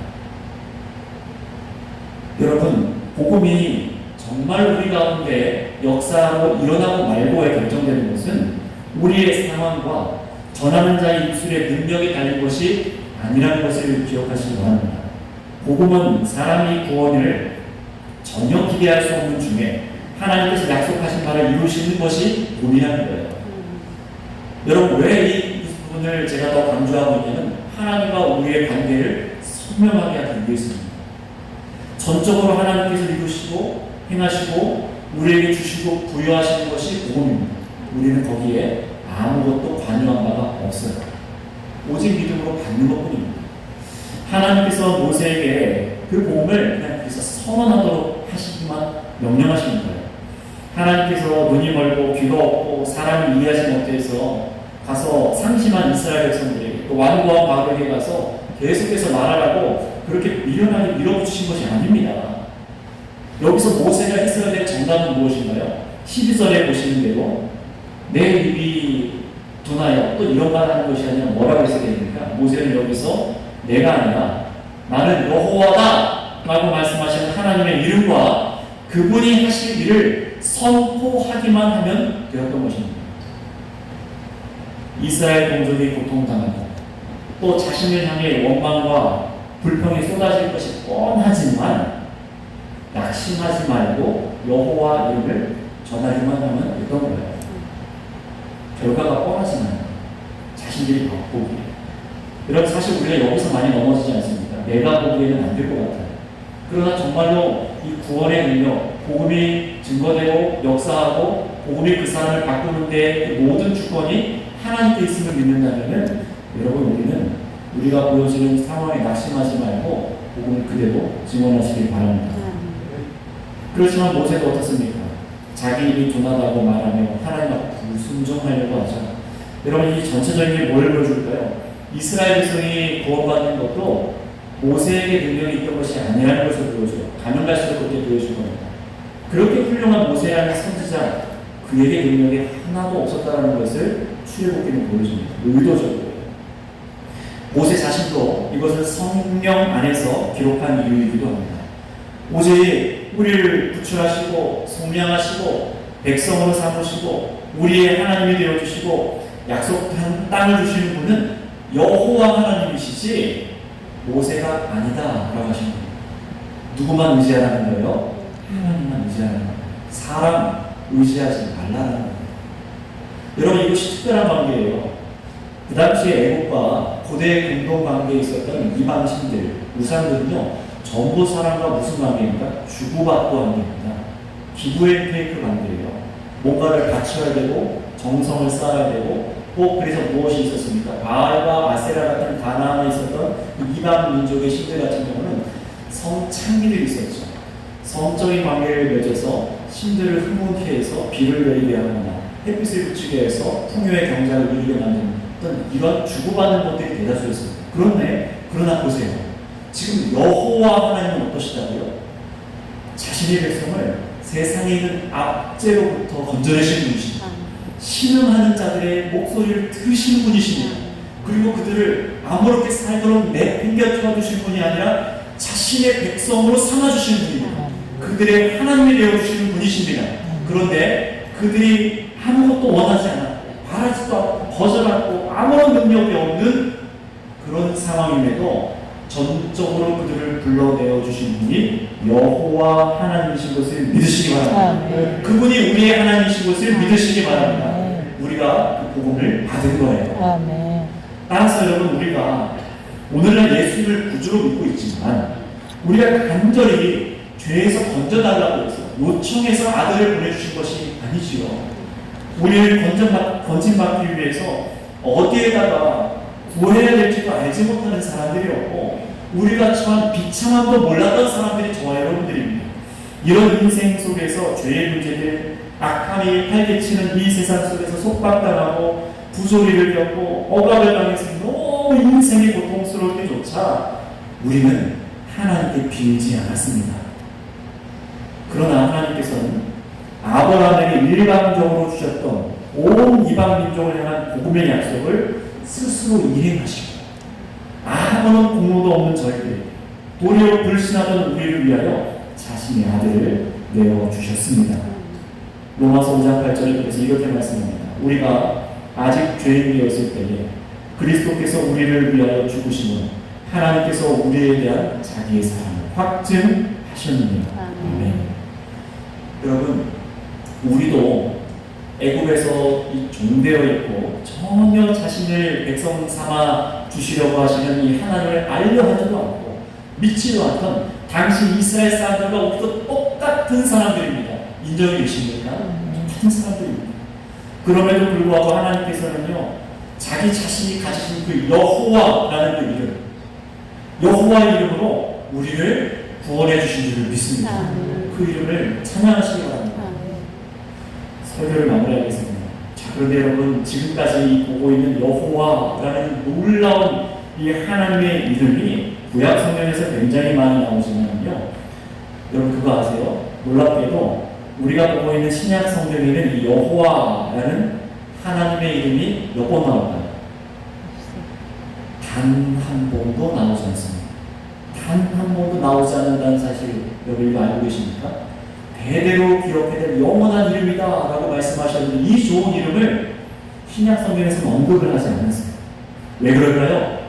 여러분, 복음이 정말 우리 가운데 역사하고 일어나고 말고에 결정되는 것은 우리의 상황과 전하는 자의 입술의 능력이 달린 것이 아니라는 것을 기억하시기 바랍니다. 복음은 사람이 구원을 전혀 기대할 수 없는 중에 하나님께서 약속하신 바를 이루시는 것이 본이라는 거예요. 여러분, 왜 이 부분을 제가 더 강조하고 있냐면 하나님과 우리의 관계를 선명하게 하기 위해서입니다. 전적으로 하나님께서 이루시고 행하시고 우리에게 주시고 부여하시는 것이 복음입니다. 우리는 거기에 아무것도 관여한 바가 없어요. 오직 믿음으로 받는 것뿐입니다. 하나님께서 모세에게 그 복음을 그냥 그래서 선언하도록 하시기만 명령하시는 거예요. 하나님께서 눈이 멀고 귀가 없고 사람이 이해하지 못해서 가서 상심한 이스라엘 백성들에게 또 완고한 바로에게 가서 계속해서 말하라고 그렇게 미련하게 밀어붙이신 것이 아닙니다. 여기서 모세가 했어야 될 정답은 무엇인가요? 12절에 보시는 대로 내 입이 둔하여 또 이런 말 하는 것이 아니라 뭐라고 해서 됩니까? 모세는 여기서 내가 아니라 나는 여호와다 라고 말씀하시는 하나님의 이름과 그분이 하실 일을 선포하기만 하면 되었던 것입니다. 이스라엘 동족이 고통당하고 또 자신을 향해 원망과 불평이 쏟아질 것이 뻔하지만 낙심하지 말고 여호와 이름을 전하기만 하면 됐던 거예요. 결과가 뻔하지만 자신들이 보기에 여러분, 사실 우리가 여기서 많이 넘어지지 않습니까? 내가 보기에는 안 될 것 같아요. 그러나 정말로 이 구원의 능력, 복음이 증거되고 역사하고 복음이 그 사람을 바꾸는데 그 모든 주권이 하나님께 있음을 믿는다면 여러분, 우리는 우리가 보여지는 상황에 낙심하지 말고 복음을 그대로 증언하시길 바랍니다. 그렇지만 모세도 어떻습니까? 자기 입이 둔하다고 말하며 하나님 앞에 불순종하려고 하죠. 여러분, 이 전체적인 게 뭘 보여줄까요? 이스라엘 백성이 구원받는 것도 모세에게 능력이 있던 것이 아니라는 것을 보여줘요. 가면 갈수록 그렇게 보여줄 겁니다. 그렇게 훌륭한 모세라는 선지자, 그에게 능력이 하나도 없었다는 것을 출애굽기는 보여줍니다. 의도적으로. 모세 자신도 이것을 성령 안에서 기록한 이유이기도 합니다. 오직 우리를 구출하시고 속량하시고 백성으로 삼으시고 우리의 하나님이 되어주시고 약속한 땅을 주시는 분은 여호와 하나님이시지 모세가 아니다 라고 하신 겁니다. 누구만 의지하라는 거예요? 하나님만 의지하라는 거예요. 사람 의지하지 말라는 거예요. 여러분, 이것이 특별한 관계예요. 그 당시에 애국과 고대 공동 관계에 있었던 이방신들, 우상들은요, 전부 사람과 무슨 관계입니까? 주고받고 관계입니다. 기브앤테이크 관계예요. 뭔가를 바쳐야 되고 정성을 쌓아야 되고 또 그래서 무엇이 있었습니까? 바알과 아세라 같은 가나안에 있었던 이방 민족의 신들 같은 경우는 성창기들이 있었죠. 성적인 관계를 맺어서 신들을 흐뭇게 해서 비를 내리게 하거나 햇빛을 비추게 해서 풍요의 경작을 이루게 만드는 이런 주고받는 것들이 대다수였습니다. 그러나 보세요. 지금 여호와 하나님은 어떠시다고요? 자신의 백성을 세상에 있는 압제로부터 건져내시는 분이십니다. 신음하는 자들의 목소리를 들으시는 분이십니다. 그리고 그들을 아무렇게 살도록 내팽겨 주신 분이 아니라 자신의 백성으로 삼아주시는 분입니다. 그들의 하나님이 되어주시는 분이십니다. 그런데 그들이 아무것도 원하지 않았고 바라지도 않고 거절하고 아무런 능력이 없는 그런 상황임에도 전적으로 그들을 불러내어 주신 분이 여호와 하나님이신 것을 믿으시기 바랍니다. 그분이 우리의 하나님이신 것을 믿으시기 바랍니다. 우리가 그 복음을 받은 거예요. 따라서 여러분, 우리가 오늘날 예수를 구주로 믿고 있지만 우리가 간절히 죄에서 건져달라고 해서 요청해서 아들을 보내주신 것이 아니지요. 우리를 건진받기 위해서 어디에다가 구해야 될지도 알지 못하는 사람들이었고 우리가 처한 비참함도 몰랐던 사람들이 저와 여러분들입니다. 이런 인생 속에서 죄의 문제들, 악함이 활개치는 이 세상 속에서 속박당하고 부조리를 겪고 억압을 당해서 너무 인생이 고통스러울 때조차 우리는 하나님께 빌지 않았습니다. 그러나 하나님께서는 아브라함에게 일방적으로 주셨던 온 이방 민족을 향한 복음의 약속을 스스로 이행하시고 아무런 공로도 없는 저희들, 도리어 불신하던 우리를 위하여 자신의 아들을 내어 주셨습니다. 로마서 5장 8절에 그래서 이렇게 말씀합니다. 우리가 아직 죄인이었을 때에 그리스도께서 우리를 위하여 죽으심은 하나님께서 우리에 대한 자기의 사랑을 확증하셨느니라. 아멘. 여러분, 우리도 애굽에서 종되어 있고 전혀 자신을 백성 삼아 주시려고 하시는 이 하나님을 알려 하지도 않고 믿지도 않던 당시 이스라엘 사람들과 우리도 똑같은 사람들입니다. 인정해 주십니까? 똑같은 사람들입니다. 그럼에도 불구하고 하나님께서는요, 자기 자신이 가지신 그 여호와라는 그 이름, 여호와의 이름으로 우리를 구원해 주신 줄을 믿습니다. 그 이름을 찬양하시기 바랍니다. 설교를 마무리하겠습니다. 자, 그런데 여러분, 지금까지 보고 있는 여호와라는 놀라운 이 하나님의 이름이 구약 성경에서 굉장히 많이 나오지만요, 여러분 그거 아세요? 놀랍게도 우리가 보고 있는 신약 성경에는 이 여호와라는 하나님의 이름이 몇 번 나올까요? 단 한 번도 나오지 않습니다. 단 한 번도 나오지 않는다는 사실 여러분 이거 알고 계십니까? 대대로 기록해낸 영원한 이름이다 라고 말씀하셨는데 이 좋은 이름을 신약 성경에서는 언급을 하지 않았어요. 왜 그럴까요?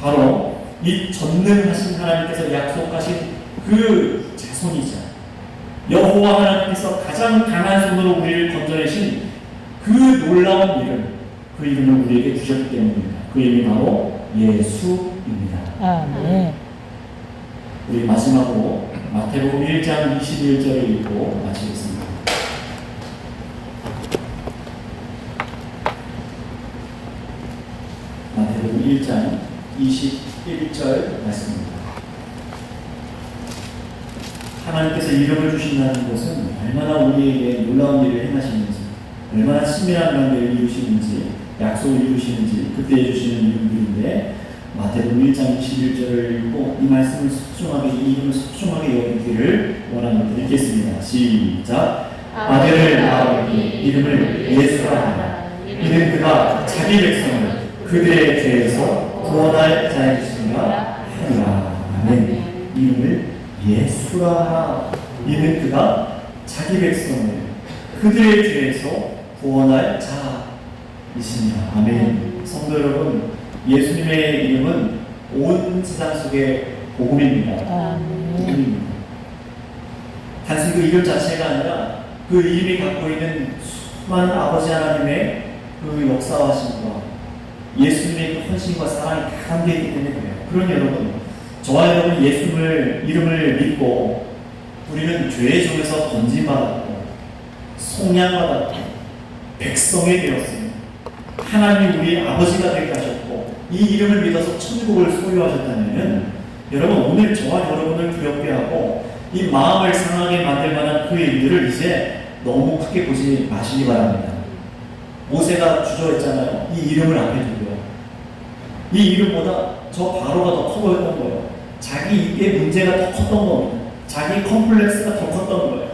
바로 이 전능하신 하나님께서 약속하신 그 자손이자 여호와 하나님께서 가장 강한 손으로 우리를 건져내신 그 놀라운 이름, 그 이름을 우리에게 주셨기 때문입니다. 그 이름이 바로 예수입니다. 아멘. 우리 마지막으로 마태복음 1장 21절을 읽고 마치겠습니다. 마태복음 1장 21절 말씀입니다. 하나님께서 이름을 주신다는 것은 얼마나 우리에게 놀라운 일을 행하시는지, 얼마나 친밀한 관계를 이루시는지, 약속을 이루시는지 그때 해주시는 이름들인데, 마태복음 1장 21절을 읽고 이 말씀을 소중하게, 이 이름을 소중하게 여기기를 원합니다. 읽겠습니다. 시작. 아들을 낳으니 이름을 예수라 하라. 이는 그가 자기 백성을 그들의 죄에서 구원할 자이시니라 하리라. 아멘. 이름을 예수라 하라. 이는 그가 자기 백성을 그들의 죄에서 구원할 자이시니라. 아멘. 성도 여러분, 예수님의 이름은 온 세상 속의 복음입니다. 복음입니다. 단순히 그 이름 자체가 아니라 그 이름이 갖고 있는 수많은 아버지 하나님의 그 역사하심과 예수님의 그 헌신과 사랑이 다 담겨있기 때문에 그래요. 그러니 여러분, 저와 여러분 예수님을 이름을 믿고 우리는 죄의 종에서 건진받았고 속량받았고 백성이 되었습니다. 하나님이 우리의 아버지가 되게 하셨고 이 이름을 믿어서 천국을 소유하셨다면 여러분, 오늘 저와 여러분을 두렵게 하고 이 마음을 상하게 만들 만한 그 일들을 이제 너무 크게 보지 마시기 바랍니다. 모세가 주저했잖아요. 이 이름을 앞에 두고요. 이 이름보다 저 바로가 더 커 보였던 거예요. 자기의 문제가 더 컸던 겁니다. 자기 컴플렉스가 더 컸던 거예요.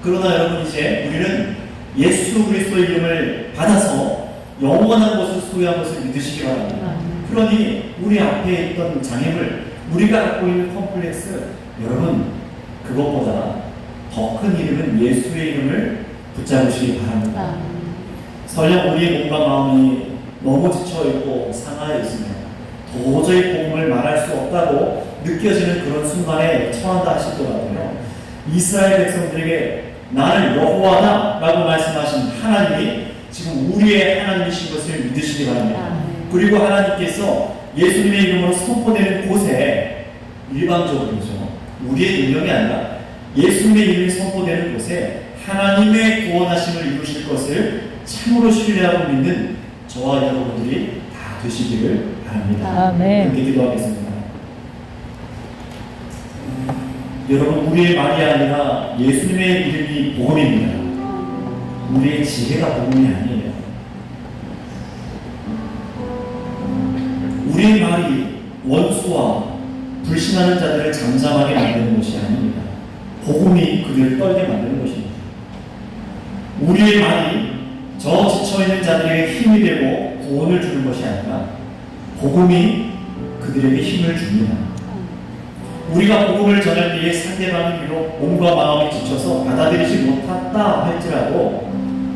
그러나 여러분, 이제 우리는 예수 그리스도의 이름을 받아서 영원한 것을 소유한 것을 믿으시기 바랍니다. 그러니 우리 앞에 있던 장애물, 우리가 갖고 있는 컴플렉스, 여러분 그것보다 더 큰 이름은 예수의 이름을 붙잡으시기 바랍니다. 설령 우리의 몸과 마음이 너무 지쳐있고 상하여 있으면 도저히 복음을 말할 수 없다고 느껴지는 그런 순간에 처한다 하시더라고요. 이스라엘 백성들에게 나는 여호와다 라고 말씀하신 하나님이 지금 우리의 하나님이신 것을 믿으시기 바랍니다. 그리고 하나님께서 예수님의 이름으로 선포되는 곳에, 일방적으로죠, 우리의 능력이 아니라 예수님의 이름이 선포되는 곳에 하나님의 구원하심을 이루실 것을 참으로 신뢰하고 믿는 저와 여러분들이 다 되시기를 바랍니다. 아멘. 그렇게 기도하겠습니다. 여러분, 우리의 말이 아니라 예수님의 이름이 복음입니다. 우리의 지혜가 복음이 아니에요. 우리의 말이 원수와 불신하는 자들을 잠잠하게 만드는 것이 아닙니다. 복음이 그들을 떨게 만드는 것입니다. 우리의 말이 저 지쳐있는 자들에게 힘이 되고 구원을 주는 것이 아니라 복음이 그들에게 힘을 줍니다. 우리가 복음을 전할 때에 상대방이 비록 몸과 마음이 지쳐서 받아들이지 못했다 할지라도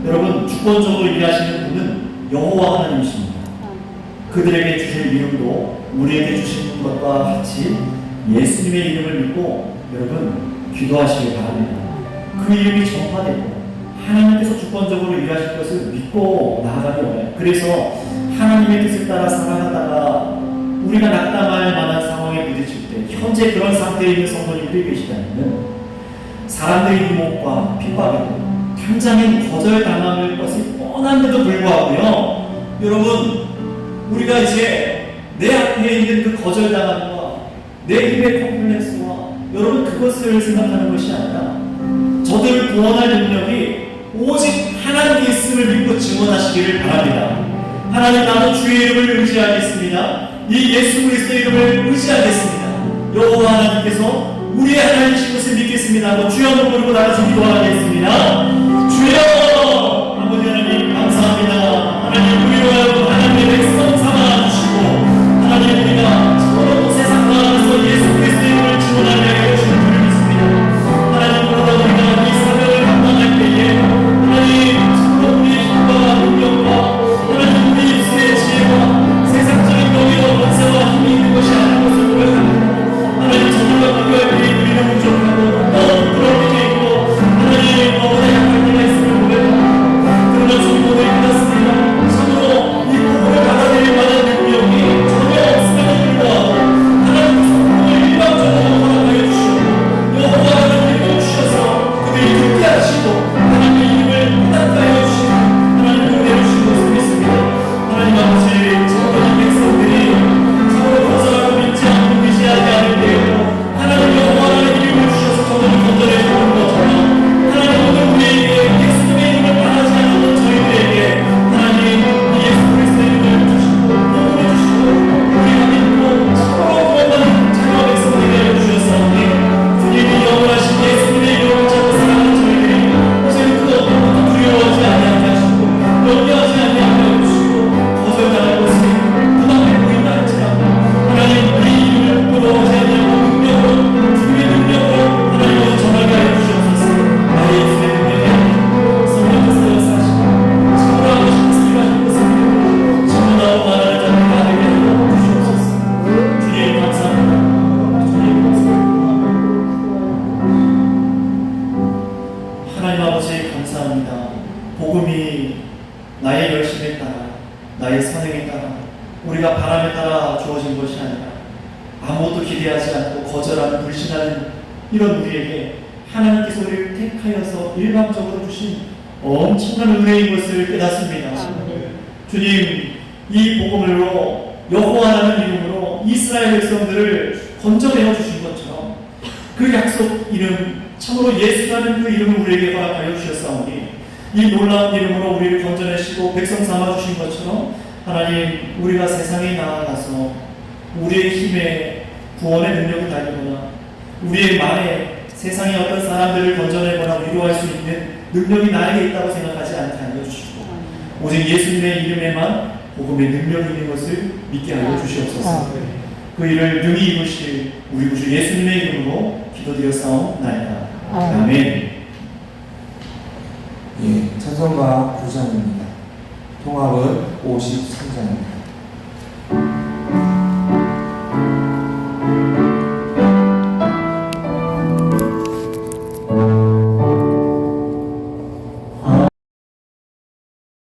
여러분 주권적으로 일하시는 분은 여호와 하나님이십니다. 그들에게 주실 이름도 우리에게 주신 것과 같이 예수님의 이름을 믿고 여러분 기도하시길 바랍니다. 그 이름이 전파되고 하나님께서 주권적으로 일하실 것을 믿고 나아가기 원해요. 그래서 하나님의 뜻을 따라 살아가다가 우리가 낙담할 만한 상황에 부딪힐 때 현재 그런 상태에 있는 성도님들이 계시다면 사람들의 유혹과 핍박에도 당장엔 거절당할 것이 뻔한데도 불구하고요, 여러분 우리가 이제 내 앞에 있는 그 거절당함과 내 힘의 컴플렉스와 여러분 그것을 생각하는 것이 아니라 저들을 구원할 능력이 오직 하나님께 있음을 믿고 증언하시기를 바랍니다. 하나님, 나도 주의 이름을 의지하겠습니다. 이 예수 그리스도의 이름을 의지하겠습니다. 여호와 하나님께서 우리의 하나님이신 것을 믿겠습니다. 주여 한번 부르고 나가서 기도하겠습니다. 주여! 아버지 하나님 감사합니다. 하나님 우리로 하여금 하나님의 백성 삼아주시고 하나님 우리가 참으로 세상 가운데서 예수 그리스도의 이름을 증언하게 하여 주신 줄을 믿습니다. 하나님 그러다 우리가 이 사명을 감당할 때에 하나님 참으로 우리의 힘과 능력과 하나님 우리 입술의 지혜와 세상적인 명예와 권세와 힘이 있는 것이 아닌 것을 고백합니다. 하나님 저들과 비교할 때에 우리는 부족하고 너무 부끄러울 때도 있고 하나님 너무나 약할 때가 있음을 고백합니다. 그러나 주님 오늘 끝났습니다. 참으로 이 복음을 받아들일 만한 능력이 전혀 없음에도 불구하고 하나님께서 복음을 일방적으로 허락하여 주시고 여호와 하나님을 주셔서 그들이 듣게 하시고 하나님의 이름을 깨닫게 하여 주시고 하나님을 내려주신 것을 믿습니다. 하나님 아버지 참으로 이 백성들이 참으로 거절하고 믿지 않고 의지하지 않을 때에도 하나님 여호와 하나님의 이름을 주셔서 저들을 건져내 주는 것처럼 하나님 오늘 우리에게 예수님의 이름을 바라지 않았던 저희들에게 하나님 이 예수 그리스도의 이름을 주시고 복음을 주시고 우리가 믿고 참으로 구원받은 자녀 백성들이 되어 주셨사오니 주님이 영원하신 예수님의 이름을 잡고 살아가는 저희들이 이제는 그 어떤 것도 두려워하지 아니하게 하시고 염려하지 아니하게 해주시고 거절당할 것이 부담해 보인다 할지라도 하나님 우리 이름을 부끄러워하지 아니하고 능력으로 주님의 능력으로 하나님을 전하게 하여 주시옵소서. 나의 입술의 능력이 아닌 성령께서 역사하시고 참으로 하고 싶은 소리가 하신 것을 믿고 참으로 말하는 자를 받게 하여 주시옵소서. 주님 감사합니다. 주님 감사합니다. 하나님 아버지 감사합니다. 복음이 나의 열심에 따라 나의 선행에 따라 우리가 바람에 따라 주어진 것이 아니라 아무것도 기대하지 않고 거절하는 불신하는 이런 우리에게 하나님께서 우리를 택하여서 일방적으로 주신 엄청난 은혜인 것을 깨닫습니다. 주님, 이 복음으로 여호와라는 이름으로 이스라엘 백성들을 건져내어 주신 것처럼 그 약속 이름 참으로 예수라는 그 이름을 우리에게 허락하여 주셨사오니 이 놀라운 이름으로 우리를 건져내시고 백성 삼아주신 것처럼 하나님 우리가 세상에 나아가서 우리의 힘에 구원의 능력을 달리거나 우리의 말에 세상의 어떤 사람들을 건져내거나 위로할 수 있는 능력이 나에게 있다고 생각하지 않게 하여 주시고 오직 예수님의 이름에만 복음의 능력이 있는 것을 믿게 하여 주시옵소서. 그 일을 능히 이루실 우리 구주 예수님의 이름으로 기도드렸사옵나이다. 아멘. 예, 찬송가 9장입니다. 통합은 53장입니다.